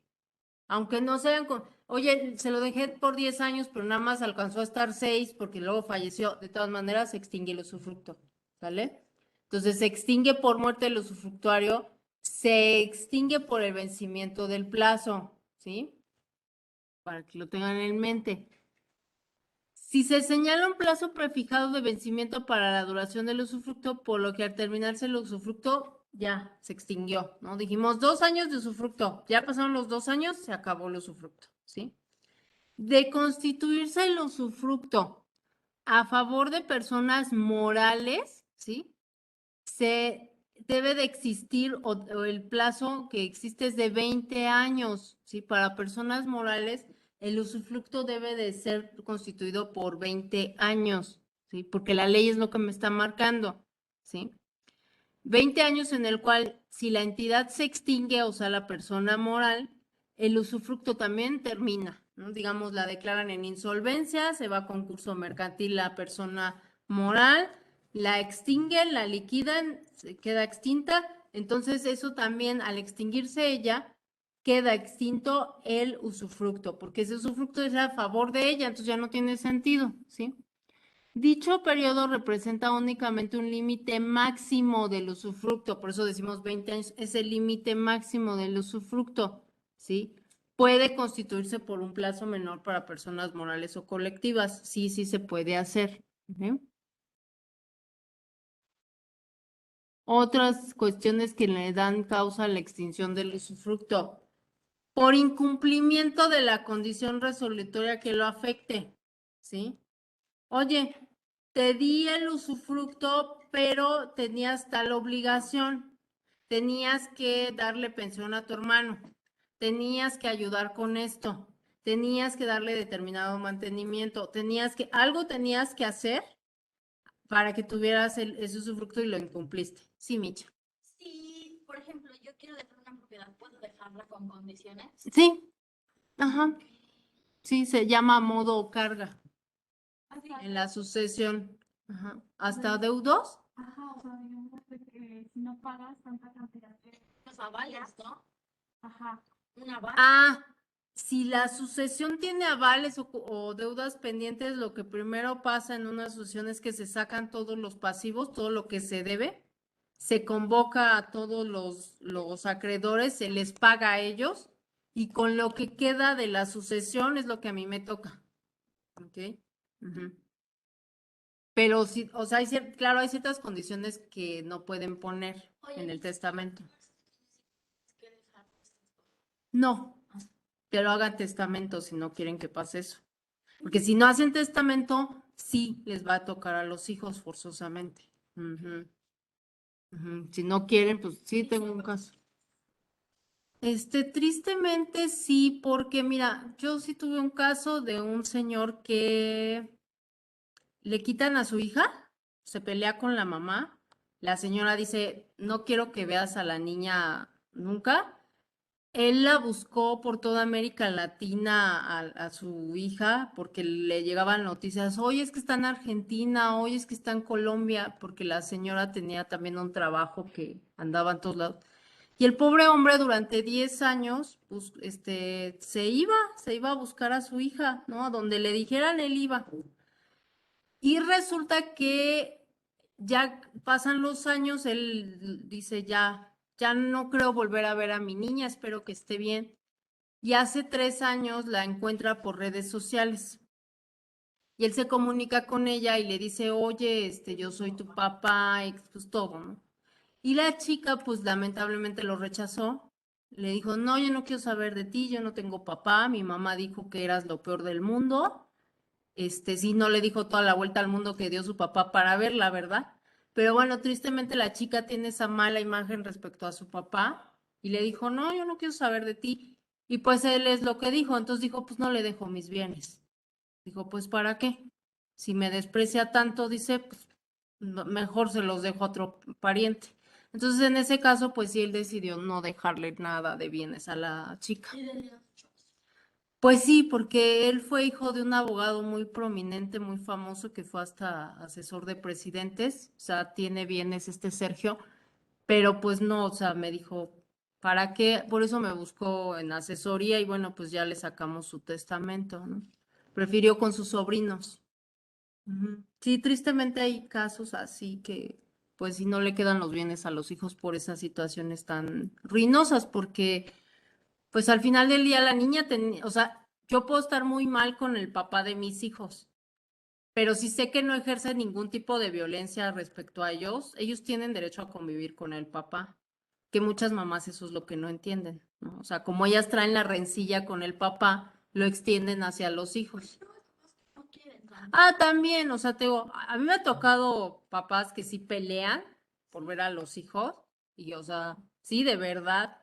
Aunque no sean oye, se lo dejé por 10 años, pero nada más alcanzó a estar 6 porque luego falleció. De todas maneras, se extingue el usufructo, ¿sale? Entonces, se extingue por muerte el usufructuario, se extingue por el vencimiento del plazo, ¿sí? Para que lo tengan en mente. Si se señala un plazo prefijado de vencimiento para la duración del usufructo, por lo que al terminarse el usufructo ya se extinguió, ¿no? Dijimos 2 años de usufructo, ya pasaron los 2 años, se acabó el usufructo, ¿sí? De constituirse el usufructo a favor de personas morales, ¿sí? Se debe de existir o el plazo que existe es de 20 años, ¿sí? Para personas morales, el usufructo debe de ser constituido por 20 años, ¿sí? Porque la ley es lo que me está marcando, ¿sí? 20 años en el cual si la entidad se extingue, o sea, la persona moral, el usufructo también termina, ¿no? Digamos, la declaran en insolvencia, se va a concurso mercantil la persona moral, la extinguen, la liquidan, se queda extinta, entonces eso también al extinguirse ella, queda extinto el usufructo, porque ese usufructo es a favor de ella, entonces ya no tiene sentido, ¿sí? Dicho periodo representa únicamente un límite máximo del usufructo, por eso decimos 20 años, es el límite máximo del usufructo, ¿sí? Puede constituirse por un plazo menor para personas morales o colectivas, sí se puede hacer. Otras cuestiones que le dan causa a la extinción del usufructo, por incumplimiento de la condición resolutoria que lo afecte, ¿sí? Oye, te di el usufructo, pero tenías tal obligación. Tenías que darle pensión a tu hermano. Tenías que ayudar con esto. Tenías que darle determinado mantenimiento. Algo tenías que hacer para que tuvieras ese usufructo y lo incumpliste. Sí, Micha. Si, por ejemplo, yo quiero dejar una propiedad, ¿puedo dejarla con condiciones? Sí, ajá. Sí, se llama modo o carga Así, en la sucesión. Ajá. ¿Hasta deudos? ajá, o sea, digamos de que si no pagas tanta cantidad de, Los avales, ¿no? ajá, Un aval. Ah, si la sucesión tiene avales o deudas pendientes, lo que primero pasa en una sucesión es que se sacan todos los pasivos, todo lo que se debe, se convoca a todos los acreedores, se les paga a ellos y con lo que queda de la sucesión es lo que a mí me toca. ¿Ok? Ujú. Pero sí, o sea, claro, hay ciertas condiciones que no pueden poner en el testamento. No, que lo hagan testamento si no quieren que pase eso. Porque si no hacen testamento, sí les va a tocar a los hijos forzosamente. Ujú, ujú. Si no quieren, pues sí tengo un caso. Tristemente sí, porque mira, yo sí tuve un caso de un señor que le quitan a su hija, se pelea con la mamá, la señora dice, no quiero que veas a la niña nunca. Él la buscó por toda América Latina a su hija porque le llegaban noticias, oye, es que está en Argentina, oye, es que está en Colombia, porque la señora tenía también un trabajo que andaba en todos lados. Y el pobre hombre durante 10 años, pues, se iba a buscar a su hija, ¿no? A donde le dijeran, él iba. Y resulta que ya pasan los años, él dice, ya no creo volver a ver a mi niña, espero que esté bien. Y hace 3 años la encuentra por redes sociales. Y él se comunica con ella y le dice, oye, yo soy tu papá, y pues todo, ¿no? Y la chica, pues lamentablemente lo rechazó. Le dijo, no, yo no quiero saber de ti, yo no tengo papá, mi mamá dijo que eras lo peor del mundo. Sí, no le dijo toda la vuelta al mundo que dio su papá para verla, ¿verdad? Pero bueno, tristemente la chica tiene esa mala imagen respecto a su papá y le dijo, no, yo no quiero saber de ti. Y pues él es lo que dijo, entonces dijo, pues no le dejo mis bienes. Dijo, pues ¿para qué? Si me desprecia tanto, dice, pues mejor se los dejo a otro pariente. Entonces en ese caso, pues sí, él decidió no dejarle nada de bienes a la chica. Pues sí, porque él fue hijo de un abogado muy prominente, muy famoso, que fue hasta asesor de presidentes, o sea, tiene bienes Sergio, pero pues no, o sea, me dijo, ¿para qué? Por eso me buscó en asesoría y bueno, pues ya le sacamos su testamento, ¿no? Prefirió con sus sobrinos. Ujú. Sí, tristemente hay casos así que, pues, si no le quedan los bienes a los hijos por esas situaciones tan ruinosas, porque pues al final del día la niña tenía, o sea, yo puedo estar muy mal con el papá de mis hijos, pero si sé que no ejerce ningún tipo de violencia respecto a ellos, ellos tienen derecho a convivir con el papá, que muchas mamás eso es lo que no entienden, ¿no? O sea, como ellas traen la rencilla con el papá, lo extienden hacia los hijos. Ah, también, o sea, te digo, a mí me ha tocado papás que sí pelean por ver a los hijos y, o sea, sí, de verdad.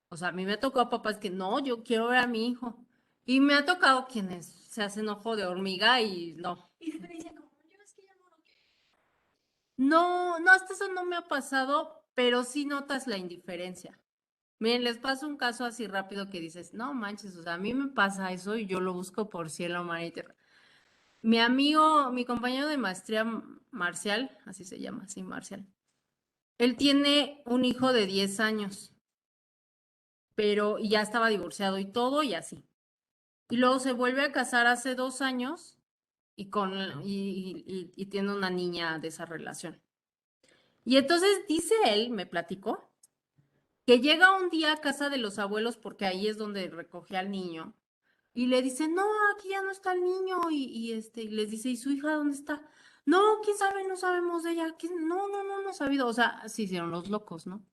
O sea, a mí me ha tocado papás que no, yo quiero ver a mi hijo. Y me ha tocado quienes se hacen ojo de hormiga y no. Y se te dice como, yo es que ya no lo quiero. No, no, hasta eso no me ha pasado, pero sí notas la indiferencia. Miren, les paso un caso así rápido que dices, no manches, o sea, a mí me pasa eso y yo lo busco por cielo, mar y tierra. Mi amigo, mi compañero de maestría, Marcial, así se llama, sí, Marcial. Él tiene un hijo de 10 años, pero y ya estaba divorciado y todo y así. Y luego se vuelve a casar hace 2 años y tiene una niña de esa relación. Y entonces dice él, me platicó, que llega un día a casa de los abuelos porque ahí es donde recoge al niño. Y le dice, no, aquí ya no está el niño. Y les dice, ¿y su hija dónde está? No, quién sabe, no sabemos de ella. No, no, no, no ha sabido. O sea, se hicieron los locos, ¿no?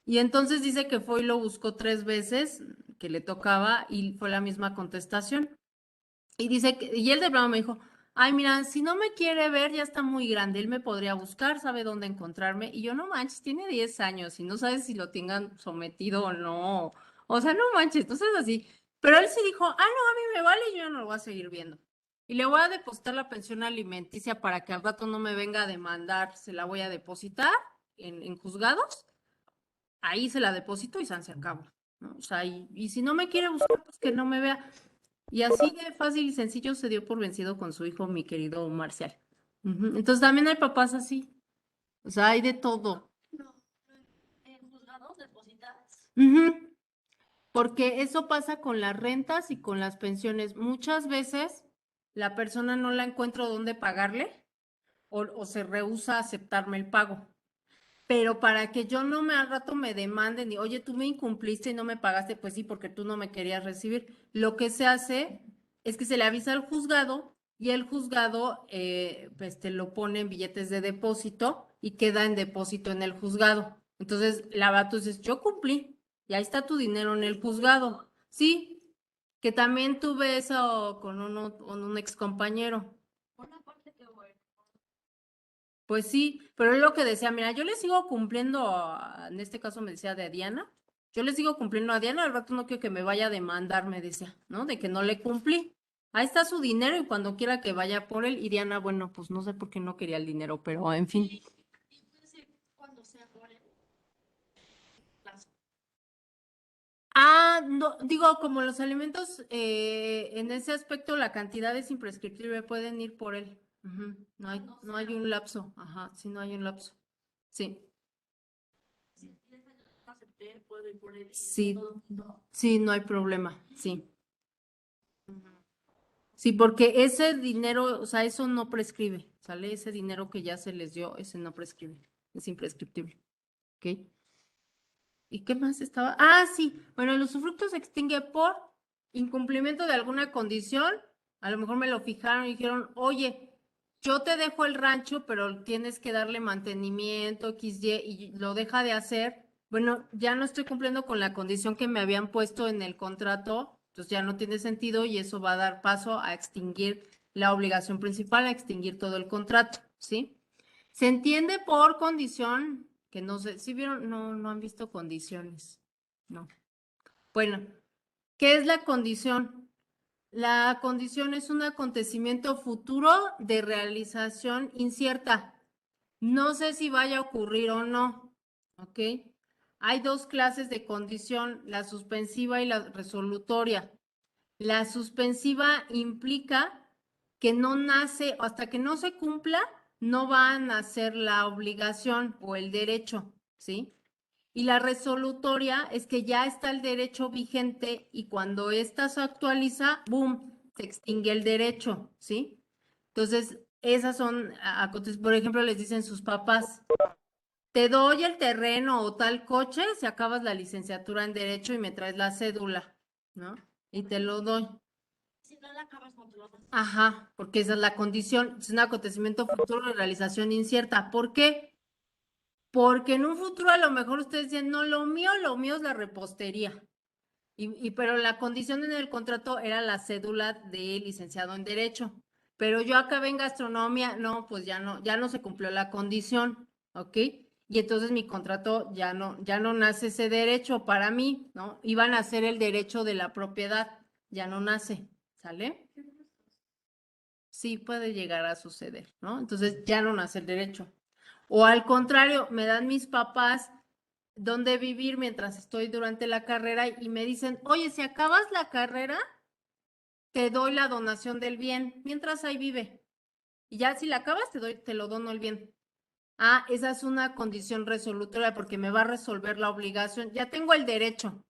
Y entonces dice que fue y lo buscó 3 veces, que le tocaba, y fue la misma contestación. Y dice que, y él de broma me dijo, ay, mira, si no me quiere ver, ya está muy grande, él me podría buscar, sabe dónde encontrarme. Y yo, no manches, tiene 10 años y no sabes si lo tengan sometido o no. O sea, no manches, entonces así. Pero él sí dijo, ah, no, a mí me vale, yo no lo voy a seguir viendo. Y le voy a depositar la pensión alimenticia para que al rato no me venga a demandar, se la voy a depositar en juzgados, ahí se la deposito y se acabó, ¿no? O sea, y si no me quiere buscar, pues que no me vea. Y así de fácil y sencillo se dio por vencido con su hijo, mi querido Marcial. Ujú. Entonces también hay papás así. O sea, hay de todo. No, en juzgados depositas. Ujú. Porque eso pasa con las rentas y con las pensiones. Muchas veces la persona no la encuentro dónde pagarle o se rehúsa a aceptarme el pago. Pero para que yo no me al rato me demanden y, oye, tú me incumpliste y no me pagaste, pues sí, porque tú no me querías recibir. Lo que se hace es que se le avisa al juzgado y el juzgado pues te lo pone en billetes de depósito y queda en depósito en el juzgado. Entonces, la va, tú dices, yo cumplí y ahí está tu dinero en el juzgado. Sí, que también tuve eso con un ex compañero. Una parte que bueno. Pues sí, pero es lo que decía, mira, yo le sigo cumpliendo, en este caso me decía de Diana, Yo les sigo cumpliendo a Diana, al rato no quiero que me vaya a demandar, me decía, ¿no? De que no le cumplí. Ahí está su dinero y cuando quiera que vaya por él. Y Diana, bueno, pues no sé por qué no quería el dinero, pero en fin. Y puede ser cuando sea por el plazo. Ah, no, digo, como los alimentos, en ese aspecto la cantidad es imprescriptible, pueden ir por él. Ujú, no hay un lapso, ajá, sí, no hay un lapso. Sí, Si tienes años no acepté, puedo ir por él. Y sí, todo mundo. sí, no hay problema, sí. Sí, porque ese dinero, o sea, eso no prescribe, ¿sale? Ese dinero que ya se les dio, ese no prescribe, es imprescriptible, ¿ok? ¿Y qué más estaba? Ah, sí, bueno, el usufructo se extingue por incumplimiento de alguna condición, a lo mejor me lo fijaron y dijeron, oye, yo te dejo el rancho, pero tienes que darle mantenimiento, XY, y lo deja de hacer, bueno, ya no estoy cumpliendo con la condición que me habían puesto en el contrato, entonces ya no tiene sentido y eso va a dar paso a extinguir la obligación principal, a extinguir todo el contrato, ¿sí? Se entiende por condición, que no sé, si vieron, no han visto condiciones, no. Bueno, ¿qué es la condición? La condición es un acontecimiento futuro de realización incierta. No sé si vaya a ocurrir o no, ¿ok? Hay dos clases de condición, la suspensiva y la resolutoria. La suspensiva implica que no nace, o hasta que no se cumpla, no va a nacer la obligación o el derecho, ¿sí? Y la resolutoria es que ya está el derecho vigente y cuando ésta se actualiza, ¡boom!, se extingue el derecho, ¿sí? Entonces, esas son, por ejemplo, les dicen sus papás, te doy el terreno o tal coche si acabas la licenciatura en derecho y me traes la cédula, ¿no? Y te lo doy. Si no la acabas con tu mamá. Ajá, porque esa es la condición, es un acontecimiento futuro de realización incierta. ¿Por qué? Porque en un futuro a lo mejor ustedes dicen, no, lo mío es la repostería. Pero la condición en el contrato era la cédula de licenciado en Derecho. Pero yo acabé en gastronomía, no, pues ya no se cumplió la condición, ¿ok? Y entonces mi contrato ya no nace ese derecho para mí, ¿no? Iban a hacer el derecho de la propiedad, ya no nace, ¿sale? Sí puede llegar a suceder, ¿no? Entonces ya no nace el derecho. O al contrario, me dan mis papás dónde vivir mientras estoy durante la carrera y me dicen, oye, si acabas la carrera, te doy la donación del bien, mientras ahí vive. Y ya si la acabas, te lo dono el bien. Ah, esa es una condición resolutoria porque me va a resolver la obligación. Ya tengo el derecho,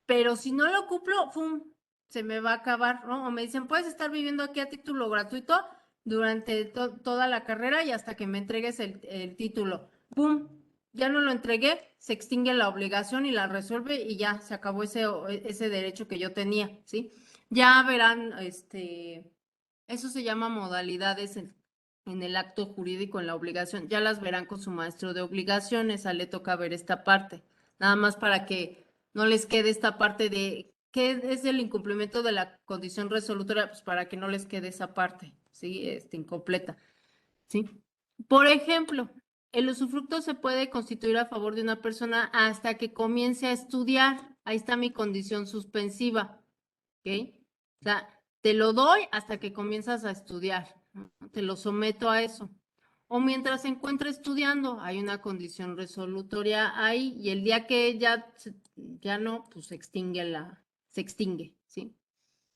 pero si no lo cumplo, ¡pum!, se me va a acabar, ¿no? O me dicen, puedes estar viviendo aquí a título gratuito durante toda la carrera y hasta que me entregues el título. ¡Pum! Ya no lo entregué, se extingue la obligación y la resuelve y ya se acabó ese derecho que yo tenía, ¿sí? Ya verán, eso se llama modalidades en el acto jurídico, en la obligación. Ya las verán con su maestro de obligaciones, a le toca ver esta parte. Nada más para que no les quede esta parte de qué es el incumplimiento de la condición resolutoria, pues para que no les quede esa parte, ¿sí? Incompleta, ¿sí? Por ejemplo, el usufructo se puede constituir a favor de una persona hasta que comience a estudiar. Ahí está mi condición suspensiva, ¿ok? O sea, te lo doy hasta que comienzas a estudiar, ¿no? Te lo someto a eso. O mientras se encuentra estudiando, hay una condición resolutoria ahí y el día que ya no, pues se extingue, ¿sí?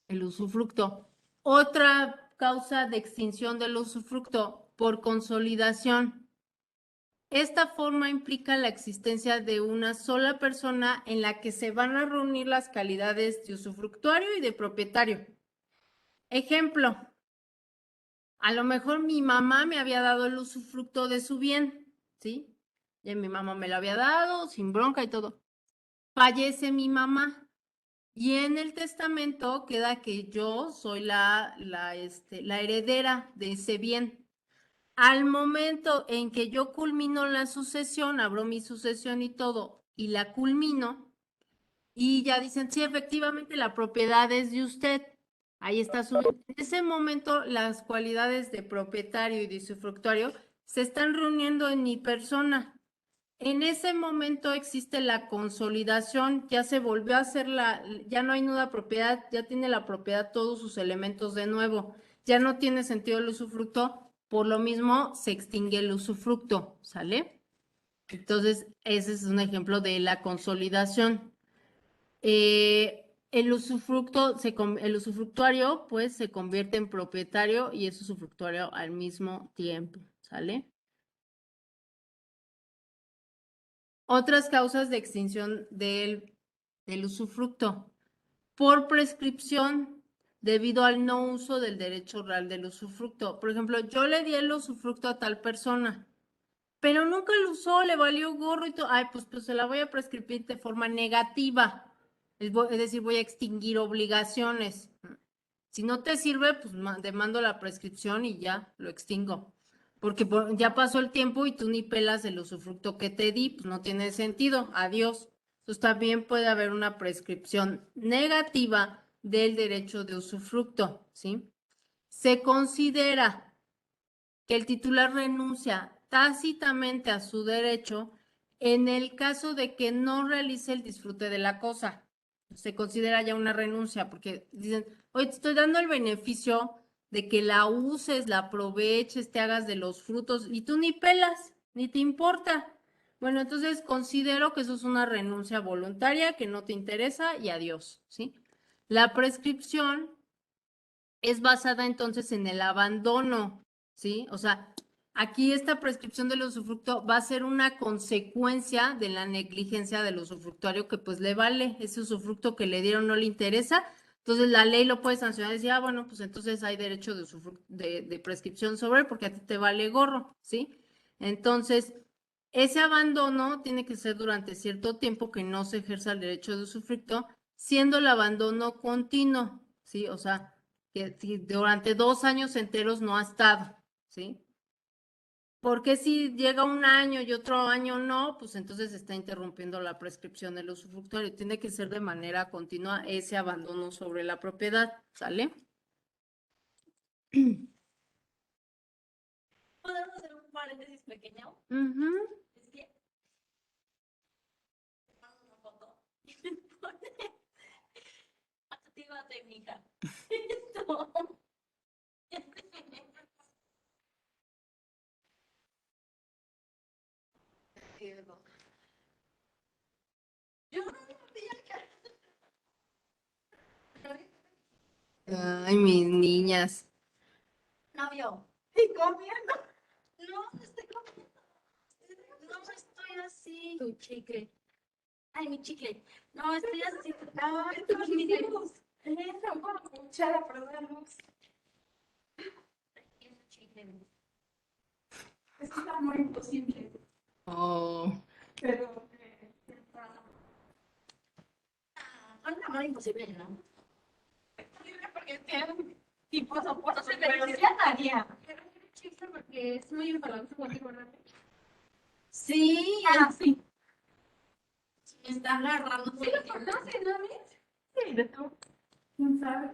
El usufructo. Otra causa de extinción del usufructo por consolidación. Esta forma implica la existencia de una sola persona en la que se van a reunir las calidades de usufructuario y de propietario. Ejemplo, a lo mejor mi mamá me había dado el usufructo de su bien, ¿sí? Y mi mamá me lo había dado sin bronca y todo. Fallece mi mamá y en el testamento queda que yo soy la heredera de ese bien. Al momento en que yo culmino la sucesión, abro mi sucesión y todo, y la culmino, y ya dicen, sí, efectivamente la propiedad es de usted. Ahí está su. En ese momento, las cualidades de propietario y de usufructuario se están reuniendo en mi persona. En ese momento existe la consolidación, ya se volvió a hacer ya no hay nuda propiedad, ya tiene la propiedad todos sus elementos de nuevo, ya no tiene sentido el usufructo, por lo mismo se extingue el usufructo, ¿sale? Entonces, ese es un ejemplo de la consolidación. El usufructuario, pues, se convierte en propietario y es usufructuario al mismo tiempo, ¿sale? Otras causas de extinción del usufructo. Por prescripción, debido al no uso del derecho real del usufructo. Por ejemplo, yo le di el usufructo a tal persona, pero nunca lo usó, le valió gorro y todo. Ay, pues se la voy a prescribir de forma negativa. Es decir, voy a extinguir obligaciones. Si no te sirve, pues demando la prescripción y ya lo extingo. Porque ya pasó el tiempo y tú ni pelas el usufructo que te di, pues no tiene sentido. Adiós. Entonces también puede haber una prescripción negativa del derecho de usufructo, ¿sí? Se considera que el titular renuncia tácitamente a su derecho en el caso de que no realice el disfrute de la cosa. Se considera ya una renuncia porque dicen, oye, te estoy dando el beneficio de que la uses, la aproveches, te hagas de los frutos y tú ni pelas, ni te importa. Bueno, entonces considero que eso es una renuncia voluntaria, que no te interesa y adiós, ¿sí? La prescripción es basada entonces en el abandono, ¿sí? O sea, aquí esta prescripción del usufructo va a ser una consecuencia de la negligencia del usufructuario que pues le vale, ese usufructo que le dieron no le interesa, entonces la ley lo puede sancionar y decir, ah, bueno, pues entonces hay derecho de prescripción sobre él porque a ti te vale gorro, ¿sí? Entonces, ese abandono tiene que ser durante cierto tiempo que no se ejerza el derecho de usufructo, siendo el abandono continuo, ¿sí? O sea, que si durante 2 años enteros no ha estado, ¿sí? Porque si llega un año y otro año no, pues entonces está interrumpiendo la prescripción del usufructuario. Tiene que ser de manera continua ese abandono sobre la propiedad, ¿sale? ¿Podemos hacer un paréntesis pequeño? Ujú. Es que te mando una foto y me pone actívate, mija. Esto. Yo no sabía que Ay, mis niñas. novio. ¿Y comiendo? No, estoy comiendo. No estoy así. Tu chicle. Ay, mi chicle. No, estoy así. Ay, tu chicle. No puedo cuchara, pero da luz. Es chicle. Es que está muy imposible. Oh. Pero. Un amor imposible, ¿no? Imposible porque tienen tipos opuestos. Pero sí andaría. Chicle porque es muy infalable contigo, ¿verdad? Sí, sí. Me está agarrando. ¿Sí lo conoces, no, Miss? Sí, de tú. ¿Quién sabe?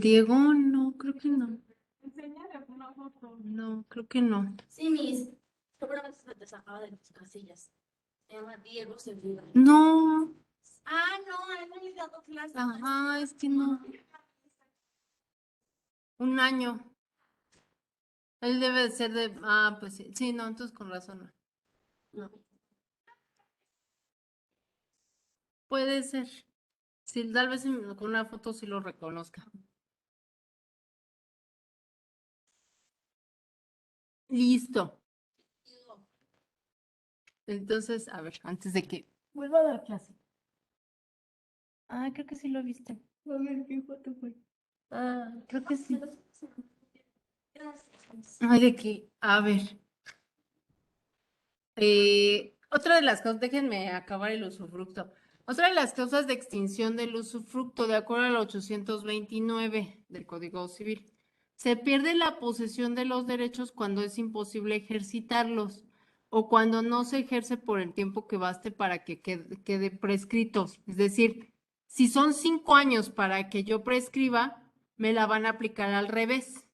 Diego, no, creo que no. Enséñale una foto. No, creo que no. Sí, Miss. Seguramente se te sacaba de las casillas. Se llama Diego Sevilla. No. Ah, no, él me dio dos clases. Ajá, es que no. Un año. Él debe de ser de. Ah, pues sí. Sí, no, entonces con razón. No. Puede ser. Sí, tal vez con una foto sí lo reconozca. Listo. Entonces, a ver, antes de que vuelva a dar clase. Ah, creo que sí lo viste. A ver, ¿qué foto fue? Ah, creo que sí. Ay, de que, a ver. Otra de las causas, déjenme acabar el usufructo. Otra de las causas de extinción del usufructo, de acuerdo al 829 del Código Civil, se pierde la posesión de los derechos cuando es imposible ejercitarlos o cuando no se ejerce por el tiempo que baste para que quede prescritos. Es decir, si son 5 años para que yo prescriba, me la van a aplicar al revés.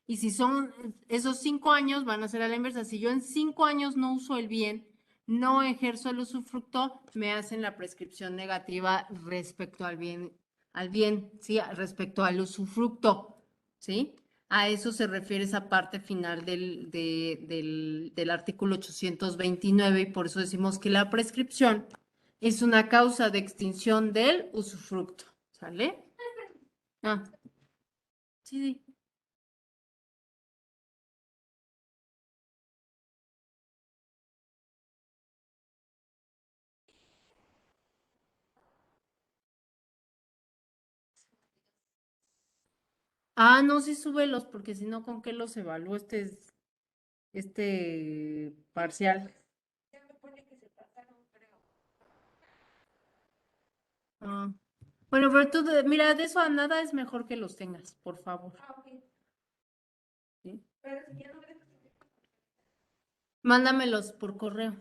Y si son esos 5 años, van a ser a la inversa. Si yo en 5 años no uso el bien, no ejerzo el usufructo, me hacen la prescripción negativa respecto al bien, ¿sí? Respecto al usufructo, ¿sí? A eso se refiere esa parte final del artículo 829 y por eso decimos que la prescripción es una causa de extinción del usufructo, ¿sale? Ah, sí. Ah, no, sí súbelos, porque si no, ¿con qué los evalúo este parcial? Ya me pone que se pasaron, creo. Ah, bueno, pero tú, mira, de eso a nada es mejor que los tengas, por favor. Ah, ok. ¿Sí? Pero si ya no me dejas. Mándamelos por correo.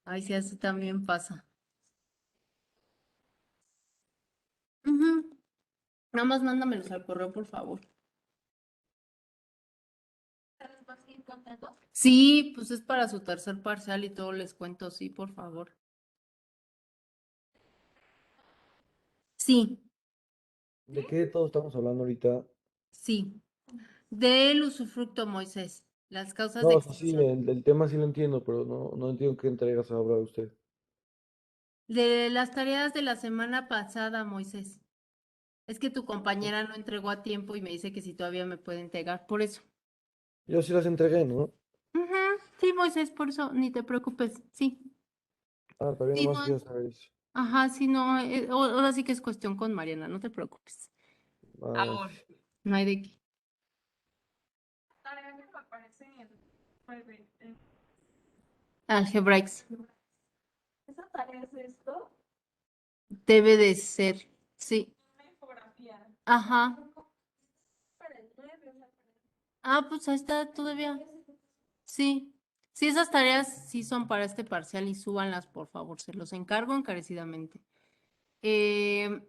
Ay, sí, así también pasa. Ujú. Nada más mándamelos al correo, por favor. ¿Estás más bien contento? Sí, pues es para su tercer parcial y todo les cuento, sí, por favor. Sí, ¿De qué todos estamos hablando ahorita? sí. Del usufructo, Moisés. Las causas No, de o sea, sí, extinción. el tema sí lo entiendo, pero no entiendo qué entregas habrá usted. De las tareas de la semana pasada, Moisés. Es que tu compañera no entregó a tiempo y me dice que si todavía me puede entregar. Por eso. Yo sí las entregué, ¿no? Ujú, sí, Moisés, por eso, ni te preocupes. Sí. Ah, todavía Sí, nomás no. quiero saber eso. Ajá, sí, no. Ahora sí que es cuestión con Mariana, no te preocupes. Ay, Ahora. No hay de qué. Tarea que me aparece en 9. Algebraics. ¿Esa tarea es esto? Debe de ser. Sí. Una infografía. Ajá. Para el 9, o sea, Ah, pues ahí está todavía. Sí. Sí, esas tareas sí son para este parcial y súbanlas, por favor. Se los encargo encarecidamente. Eh,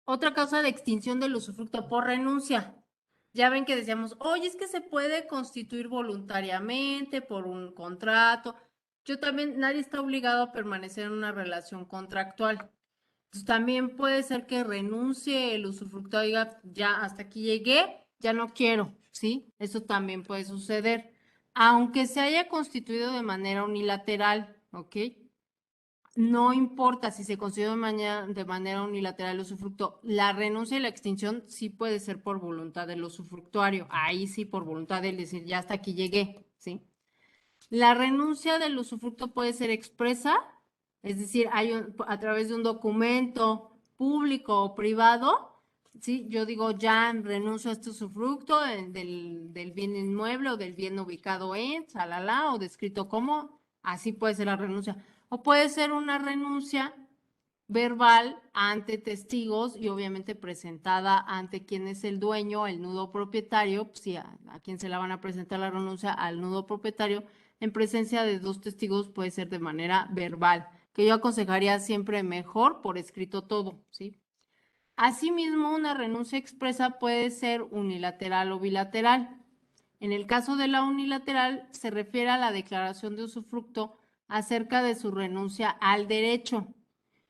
Otra causa de extinción del usufructo por renuncia. Ya ven que decíamos, oye, es que se puede constituir voluntariamente por un contrato. Yo también, nadie está obligado a permanecer en una relación contractual. Entonces, también puede ser que renuncie el usufructo, diga, ya hasta aquí llegué, ya no quiero, ¿sí? Eso también puede suceder, aunque se haya constituido de manera unilateral, ¿ok? No importa si se considera de manera unilateral el usufructo, la renuncia y la extinción sí puede ser por voluntad del usufructuario, ahí sí por voluntad de él decir, ya hasta aquí llegué, ¿sí? La renuncia del usufructo puede ser expresa, es decir, a través de un documento público o privado, ¿sí? Yo digo, ya renuncio a este usufructo del bien inmueble o del bien ubicado en, salala, o descrito como, así puede ser la renuncia. O puede ser una renuncia verbal ante testigos y obviamente presentada ante quien es el dueño, el nudo propietario, pues sí, a quien se la van a presentar la renuncia, al nudo propietario, en presencia de dos testigos puede ser de manera verbal, que yo aconsejaría siempre mejor por escrito todo, ¿sí? Asimismo, una renuncia expresa puede ser unilateral o bilateral. En el caso de la unilateral, se refiere a la declaración de usufructo acerca de su renuncia al derecho,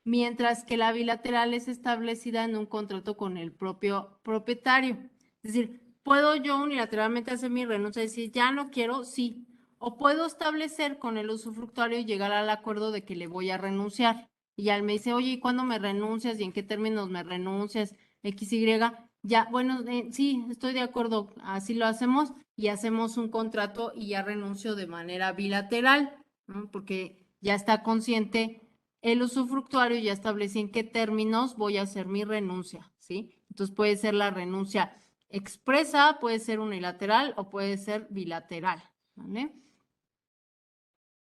mientras que la bilateral es establecida en un contrato con el propio propietario. Es decir, ¿puedo yo unilateralmente hacer mi renuncia y decir, ya no quiero? Sí. O puedo establecer con el usufructuario y llegar al acuerdo de que le voy a renunciar. Y ya él me dice, oye, ¿y cuándo me renuncias? ¿Y en qué términos me renuncias? X, Y. Ya, bueno, sí, estoy de acuerdo. Así lo hacemos y hacemos un contrato y ya renuncio de manera bilateral, ¿no? Porque ya está consciente el usufructuario, ya establecí en qué términos voy a hacer mi renuncia, ¿sí? Entonces puede ser la renuncia expresa, puede ser unilateral o puede ser bilateral, ¿vale?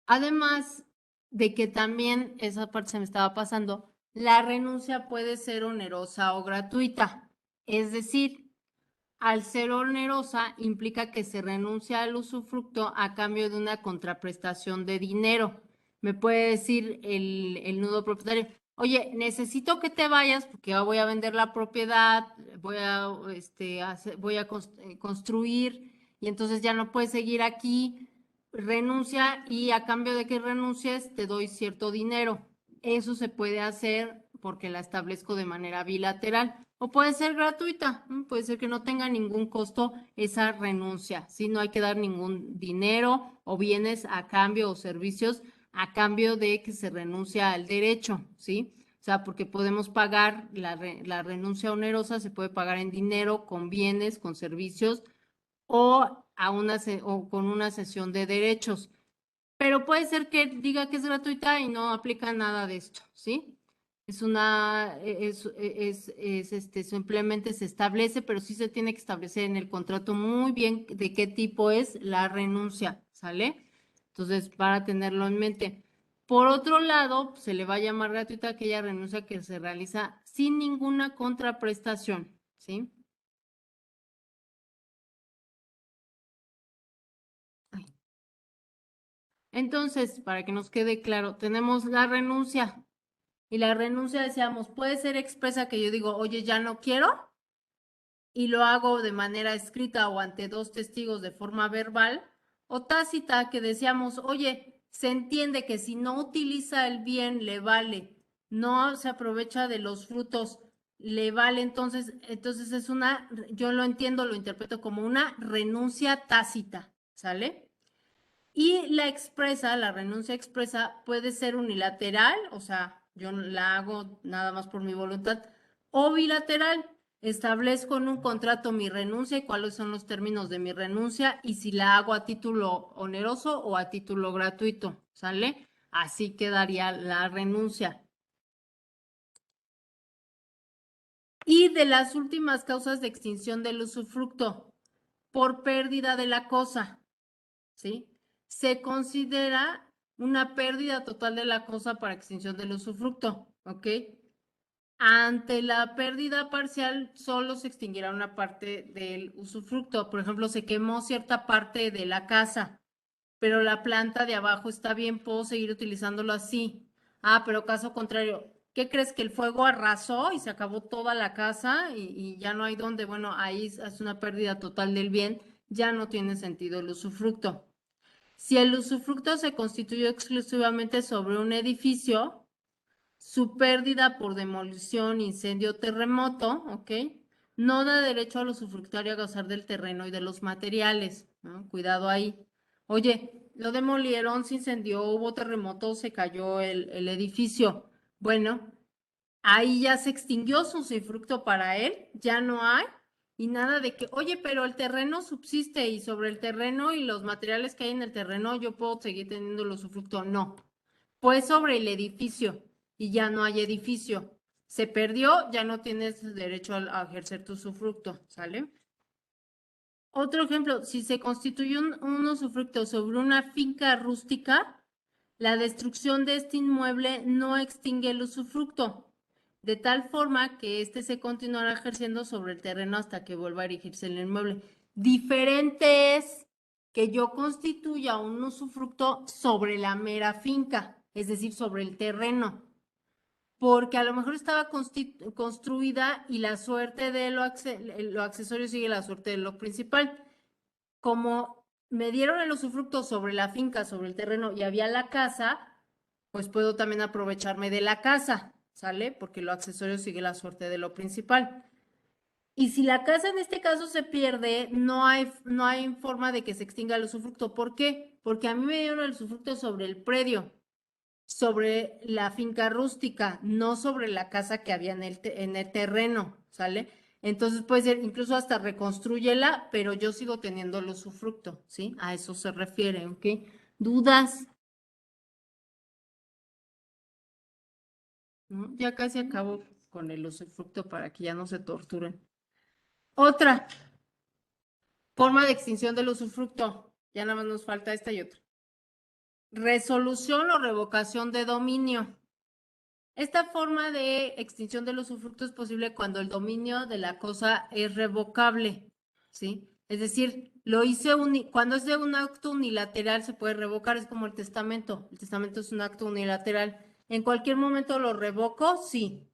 Además de que también, esa parte se me estaba pasando, la renuncia puede ser onerosa o gratuita. Es decir, al ser onerosa implica que se renuncia al usufructo a cambio de una contraprestación de dinero. Me puede decir el nudo propietario, oye, necesito que te vayas porque ya voy a vender la propiedad, voy a, construir y entonces ya no puedes seguir aquí, renuncia y a cambio de que renuncies te doy cierto dinero. Eso se puede hacer porque la establezco de manera bilateral o puede ser gratuita, puede ser que no tenga ningún costo esa renuncia, si no hay que dar ningún dinero o bienes a cambio o servicios a cambio de que se renuncia al derecho, ¿sí? O sea, porque podemos pagar la renuncia onerosa, se puede pagar en dinero, con bienes, con servicios o, o con una cesión de derechos. Pero puede ser que diga que es gratuita y no aplica nada de esto, ¿sí? Simplemente se establece, pero sí se tiene que establecer en el contrato muy bien de qué tipo es la renuncia, ¿sale? Entonces, para tenerlo en mente. Por otro lado, se le va a llamar gratuita aquella renuncia que se realiza sin ninguna contraprestación, ¿sí? Entonces, para que nos quede claro, tenemos la renuncia. Y la renuncia, decíamos, puede ser expresa que yo digo, oye, ya no quiero, y lo hago de manera escrita o ante dos testigos de forma verbal, o tácita que decíamos, oye, se entiende que si no utiliza el bien, le vale, no se aprovecha de los frutos, le vale, entonces es una, yo lo entiendo, lo interpreto como una renuncia tácita, ¿sale? Y la expresa, la renuncia expresa puede ser unilateral, o sea, yo la hago nada más por mi voluntad, o bilateral. Establezco en un contrato mi renuncia y cuáles son los términos de mi renuncia y si la hago a título oneroso o a título gratuito, ¿sale? Así quedaría la renuncia. Y de las últimas causas de extinción del usufructo, por pérdida de la cosa, ¿sí? Se considera una pérdida total de la cosa para extinción del usufructo, ¿ok? Ante la pérdida parcial, solo se extinguirá una parte del usufructo. Por ejemplo, se quemó cierta parte de la casa, pero la planta de abajo está bien, puedo seguir utilizándolo así. Ah, pero caso contrario, ¿qué crees? Que el fuego arrasó y se acabó toda la casa y ya no hay dónde. Bueno, ahí es una pérdida total del bien, ya no tiene sentido el usufructo. Si el usufructo se constituyó exclusivamente sobre un edificio, su pérdida por demolición, incendio o terremoto, ¿ok? No da derecho al usufructuario a gozar del terreno y de los materiales, ¿no? Cuidado ahí. Oye, lo demolieron, se incendió, hubo terremoto, se cayó el edificio. Bueno, ahí ya se extinguió su usufructo para él, ya no hay, y nada de que, oye, pero el terreno subsiste y sobre el terreno y los materiales que hay en el terreno yo puedo seguir teniendo el usufructo. No, pues sobre el edificio y ya no hay edificio. Se perdió, ya no tienes derecho a ejercer tu usufructo, ¿sale? Otro ejemplo, si se constituye un usufructo sobre una finca rústica, la destrucción de este inmueble no extingue el usufructo, de tal forma que éste se continuará ejerciendo sobre el terreno hasta que vuelva a erigirse el inmueble. Diferente es que yo constituya un usufructo sobre la mera finca, es decir, sobre el terreno, porque a lo mejor estaba construida y la suerte de lo accesorio sigue la suerte de lo principal. Como me dieron el usufructo sobre la finca, sobre el terreno y había la casa, pues puedo también aprovecharme de la casa, ¿sale? Porque lo accesorio sigue la suerte de lo principal. Y si la casa en este caso se pierde, no hay forma de que se extinga el usufructo. ¿Por qué? Porque a mí me dieron el usufructo sobre el predio, sobre la finca rústica, no sobre la casa que había en el terreno, ¿sale? Entonces puede ser, incluso hasta reconstrúyela, pero yo sigo teniendo el usufructo, ¿sí? A eso se refiere, ¿ok? ¿Dudas? ¿No? Ya casi acabo con el usufructo para que ya no se torturen. Otra forma de extinción del usufructo, ya nada más nos falta esta y otra. Resolución o revocación de dominio. Esta forma de extinción del usufructo es posible cuando el dominio de la cosa es revocable, ¿sí? Es decir, cuando es de un acto unilateral se puede revocar, es como el testamento. El testamento es un acto unilateral. ¿En cualquier momento lo revoco? Sí.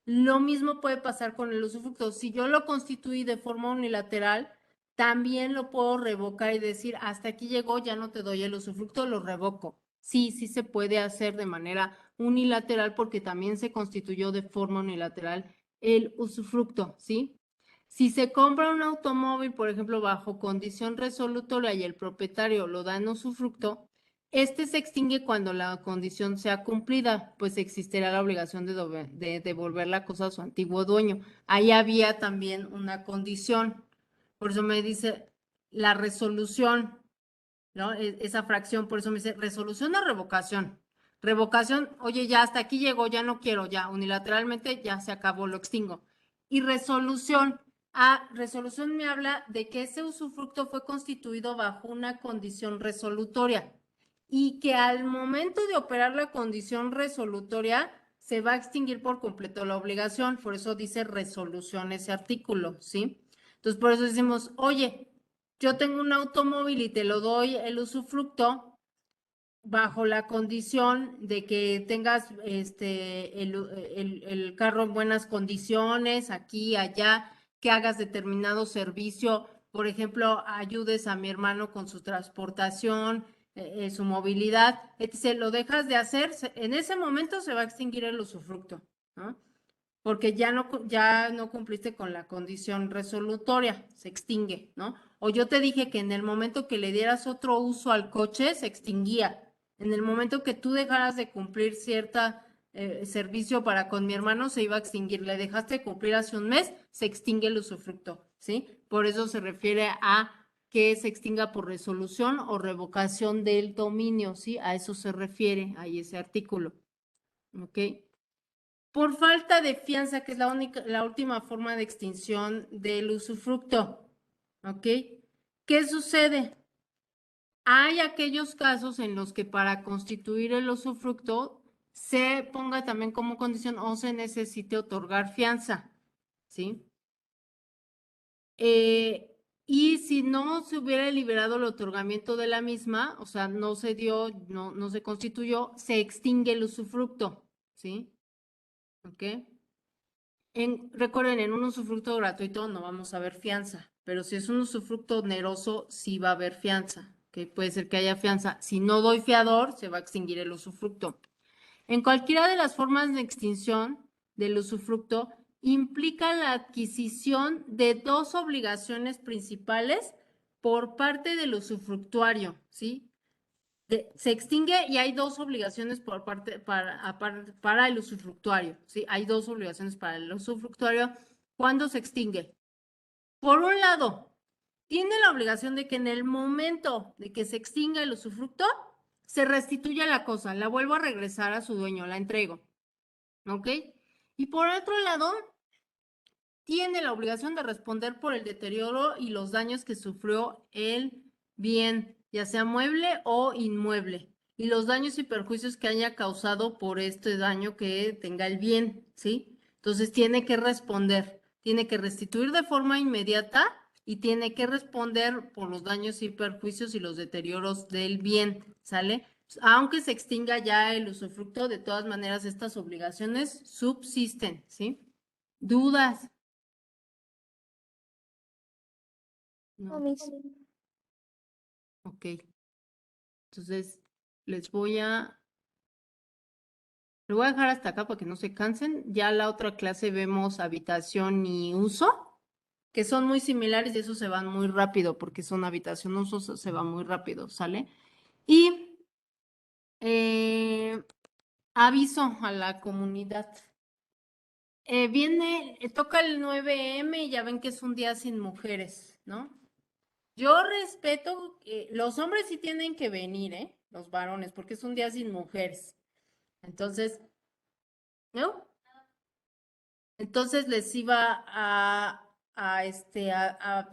Lo mismo puede pasar con el usufructo. Si yo lo constituí de forma unilateral, también lo puedo revocar y decir, hasta aquí llegó, ya no te doy el usufructo, lo revoco. Sí, sí se puede hacer de manera unilateral porque también se constituyó de forma unilateral el usufructo, ¿sí? Si se compra un automóvil, por ejemplo, bajo condición resolutoria y el propietario lo da en usufructo, este se extingue cuando la condición sea cumplida, pues existirá la obligación de devolver la cosa a su antiguo dueño. Ahí había también una condición. Por eso me dice la resolución, ¿no? Esa fracción, por eso me dice resolución o revocación. Revocación, oye, ya hasta aquí llegó, ya no quiero, ya unilateralmente ya se acabó, lo extingo. Y resolución, resolución me habla de que ese usufructo fue constituido bajo una condición resolutoria y que al momento de operar la condición resolutoria se va a extinguir por completo la obligación, por eso dice resolución ese artículo, ¿sí? Entonces, por eso decimos, oye, yo tengo un automóvil y te lo doy el usufructo bajo la condición de que tengas el carro en buenas condiciones, aquí, allá, que hagas determinado servicio, por ejemplo, ayudes a mi hermano con su transportación, su movilidad, etc. Lo dejas de hacer, en ese momento se va a extinguir el usufructo, ¿no? Porque ya no cumpliste con la condición resolutoria, se extingue, ¿no? O yo te dije que en el momento que le dieras otro uso al coche, se extinguía. En el momento que tú dejaras de cumplir cierta servicio para con mi hermano, se iba a extinguir. Le dejaste de cumplir hace un mes, se extingue el usufructo, ¿sí? Por eso se refiere a que se extinga por resolución o revocación del dominio, ¿sí? A eso se refiere ahí ese artículo, ¿ok? Por falta de fianza, que es la última forma de extinción del usufructo. ¿Ok? ¿Qué sucede? Hay aquellos casos en los que para constituir el usufructo se ponga también como condición o se necesite otorgar fianza. ¿Sí? Y si no se hubiera liberado el otorgamiento de la misma, o sea, no se dio, no se constituyó, se extingue el usufructo. ¿Sí? ¿Ok? Recuerden, en un usufructo gratuito no vamos a ver fianza, pero si es un usufructo oneroso, sí va a haber fianza, que puede ser que haya fianza. Si no doy fiador, se va a extinguir el usufructo. En cualquiera de las formas de extinción del usufructo, implica la adquisición de dos obligaciones principales por parte del usufructuario, ¿sí? Se extingue y hay dos obligaciones por parte para el usufructuario, ¿sí? Hay dos obligaciones para el usufructuario cuando se extingue. Por un lado, tiene la obligación de que en el momento de que se extinga el usufructo, se restituya la cosa, la vuelvo a regresar a su dueño, la entrego, ¿ok? Y por otro lado, tiene la obligación de responder por el deterioro y los daños que sufrió el bien, ya sea mueble o inmueble, y los daños y perjuicios que haya causado por este daño que tenga el bien, ¿sí? Entonces tiene que responder, tiene que restituir de forma inmediata y tiene que responder por los daños y perjuicios y los deterioros del bien, ¿sale? Aunque se extinga ya el usufructo, de todas maneras estas obligaciones subsisten, ¿sí? ¿Dudas? No. Ok. Entonces, lo voy a dejar hasta acá para que no se cansen. Ya la otra clase vemos habitación y uso, que son muy similares y esos se van muy rápido porque son habitación, uso, se va muy rápido, ¿sale? Y aviso a la comunidad. Toca el 9M y ya ven que es un día sin mujeres, ¿no? Yo respeto, los hombres sí tienen que venir, ¿eh? Los varones, porque es un día sin mujeres. Entonces, ¿no? Entonces les iba a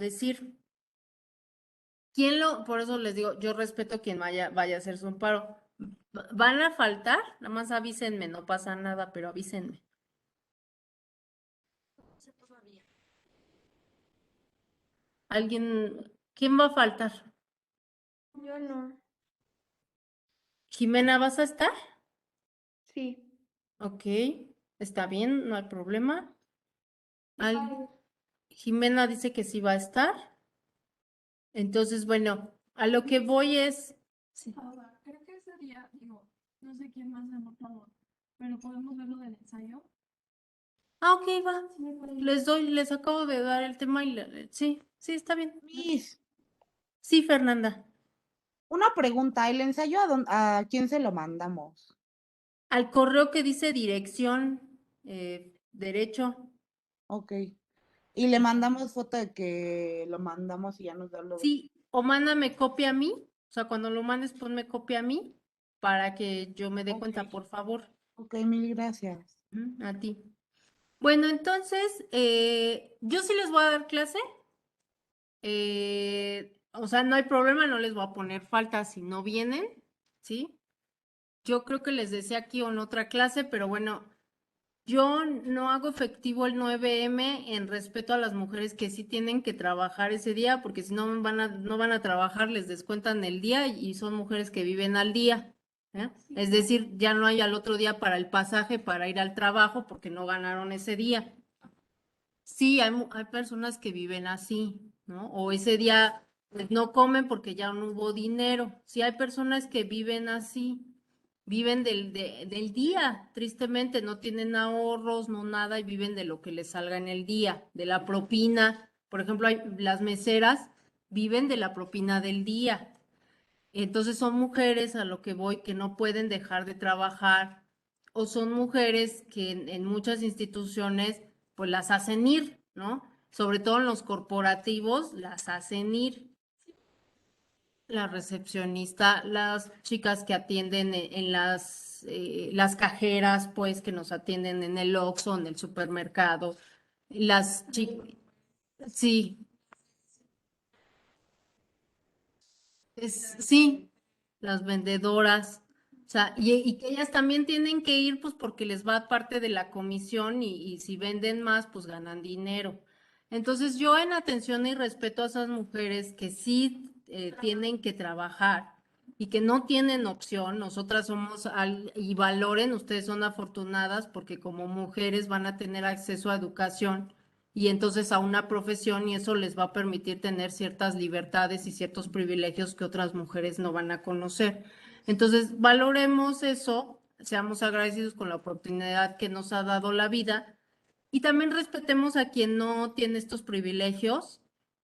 decir, por eso les digo, yo respeto quien vaya a hacerse un paro. ¿Van a faltar? Nada más avísenme, no pasa nada, pero avísenme. No sé todavía. ¿Quién va a faltar? Yo no. ¿Jimena, vas a estar? Sí. Ok, está bien, no hay problema. Jimena dice que sí va a estar. Entonces, bueno, a lo que voy es, sí. Ahora, creo que ese día, digo, no sé quién más se anotó, pero podemos ver lo del ensayo. Ok, va. Sí, me pueden- Les acabo de dar el tema y sí, sí, está bien. Miss, Sí, Fernanda. una pregunta, ¿el ensayo a quién se lo mandamos? Al correo que dice dirección, derecho. Ok. Y le mandamos foto de que lo mandamos y ya nos da lo. Sí, o mándame copia a mí. O sea, cuando lo mandes, ponme copia a mí para que yo me dé cuenta, Ok. por favor. Ok, mil gracias. A ti. Bueno, entonces, yo sí les voy a dar clase. O sea, no hay problema, no les voy a poner falta si no vienen, ¿sí? Yo creo que les decía aquí o en otra clase, pero bueno, yo no hago efectivo el 9M en respeto a las mujeres que sí tienen que trabajar ese día, porque si no no van a trabajar, les descuentan el día y son mujeres que viven al día. ¿Eh? Es decir, ya no hay al otro día para el pasaje para ir al trabajo porque no ganaron ese día. Sí, hay personas que viven así, ¿no? O ese día pues, no comen porque ya no hubo dinero. Sí, hay personas que viven así, viven del día, tristemente, no tienen ahorros, no nada, y viven de lo que les salga en el día, de la propina. Por ejemplo, las meseras viven de la propina del día. Entonces son mujeres a lo que voy que no pueden dejar de trabajar o son mujeres que en muchas instituciones pues las hacen ir, ¿no? Sobre todo en los corporativos las hacen ir. La recepcionista, las chicas que atienden en las cajeras, pues que nos atienden en el Oxxo, en el supermercado, las chicas, sí, sí, las vendedoras, o sea, y que ellas también tienen que ir, pues porque les va parte de la comisión y si venden más, pues ganan dinero. Entonces, yo en atención y respeto a esas mujeres que sí tienen que trabajar y que no tienen opción, nosotras somos, y valoren, ustedes son afortunadas porque como mujeres van a tener acceso a educación y entonces a una profesión y eso les va a permitir tener ciertas libertades y ciertos privilegios que otras mujeres no van a conocer. Entonces, valoremos eso, seamos agradecidos con la oportunidad que nos ha dado la vida y también respetemos a quien no tiene estos privilegios.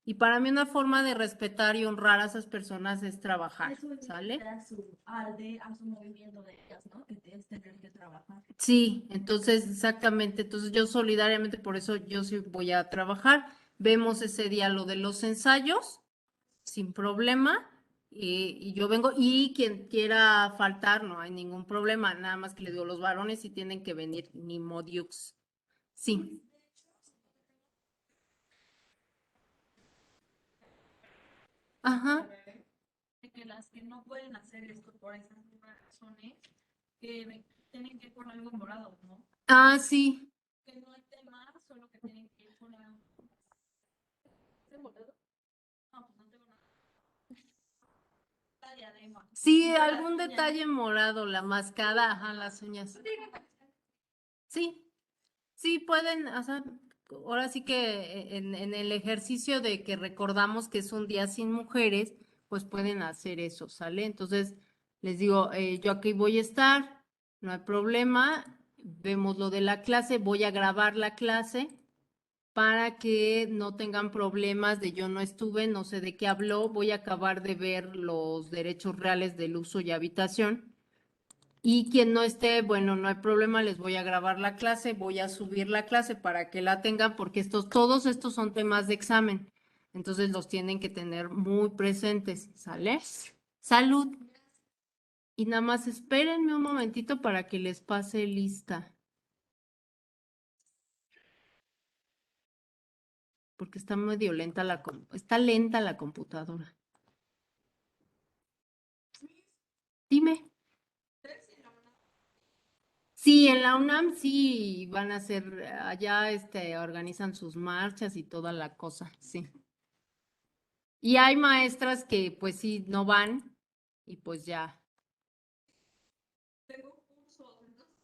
Y para mí una forma de respetar y honrar a esas personas es trabajar, ¿sale? A su movimiento de ellas, ¿no? Que es tener que trabajar. Sí, entonces exactamente, entonces yo solidariamente por eso yo sí voy a trabajar. Vemos ese día lo de los ensayos, sin problema, y yo vengo, y quien quiera faltar, no hay ningún problema, nada más que les digo, los varones sí tienen que venir, ni modiux. Sí, ajá, De que las que no pueden hacer esto por esas mismas razones, que tienen que ir por algo morado, ¿no? sí, Que no hay tema, solo que tienen que ir por algo. ¿Te morado? No, pues no tengo nada. La diadema. sí, Las algún uñas. detalle morado, la mascada, ajá, las uñas. Sí, sí, pueden, o sea, ahora sí que en el ejercicio de que recordamos que es un día sin mujeres, pues pueden hacer eso, ¿sale? Entonces, les digo, yo aquí voy a estar, no hay problema, vemos lo de la clase, voy a grabar la clase para que no tengan problemas de yo no estuve, no sé de qué habló, voy a acabar de ver los derechos reales del uso y habitación. Y quien no esté, bueno, no hay problema, les voy a grabar la clase, voy a subir la clase para que la tengan, porque todos estos son temas de examen. Entonces los tienen que tener muy presentes, ¿sale? Salud. Y nada más espérenme un momentito para que les pase lista. Porque está medio lenta está lenta la computadora. Dime. Sí, en la UNAM sí van a hacer, allá organizan sus marchas y toda la cosa, sí. Y hay maestras que pues sí no van y pues ya. Tengo cursos, entonces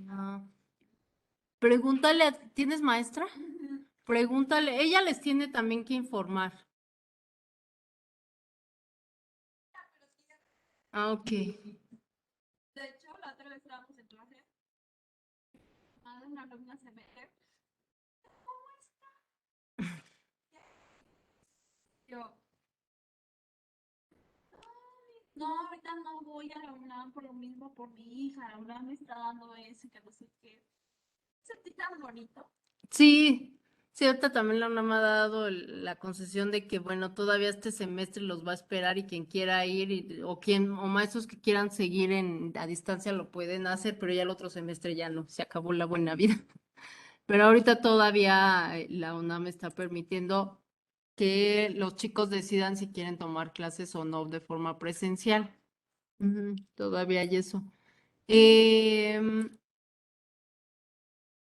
Ah. Pregúntale, ¿tienes maestra? Pregúntale, ella les tiene también que informar. Ah, ok. De hecho, la otra vez estábamos en clase. Una alumna se mete. ¿Cómo está? Yo, no, ahorita no voy a la UNAM por lo mismo, por mi hija. La UNAM me está dando eso, que no sé qué. Sentí tan bonito. Sí, sí, ahorita también la UNAM ha dado la concesión de que, bueno, todavía este semestre los va a esperar y quien quiera ir o maestros que quieran seguir a distancia lo pueden hacer, pero ya el otro semestre ya no, se acabó la buena vida. Pero ahorita todavía la UNAM está permitiendo que los chicos decidan si quieren tomar clases o no de forma presencial. Ujú, todavía hay eso.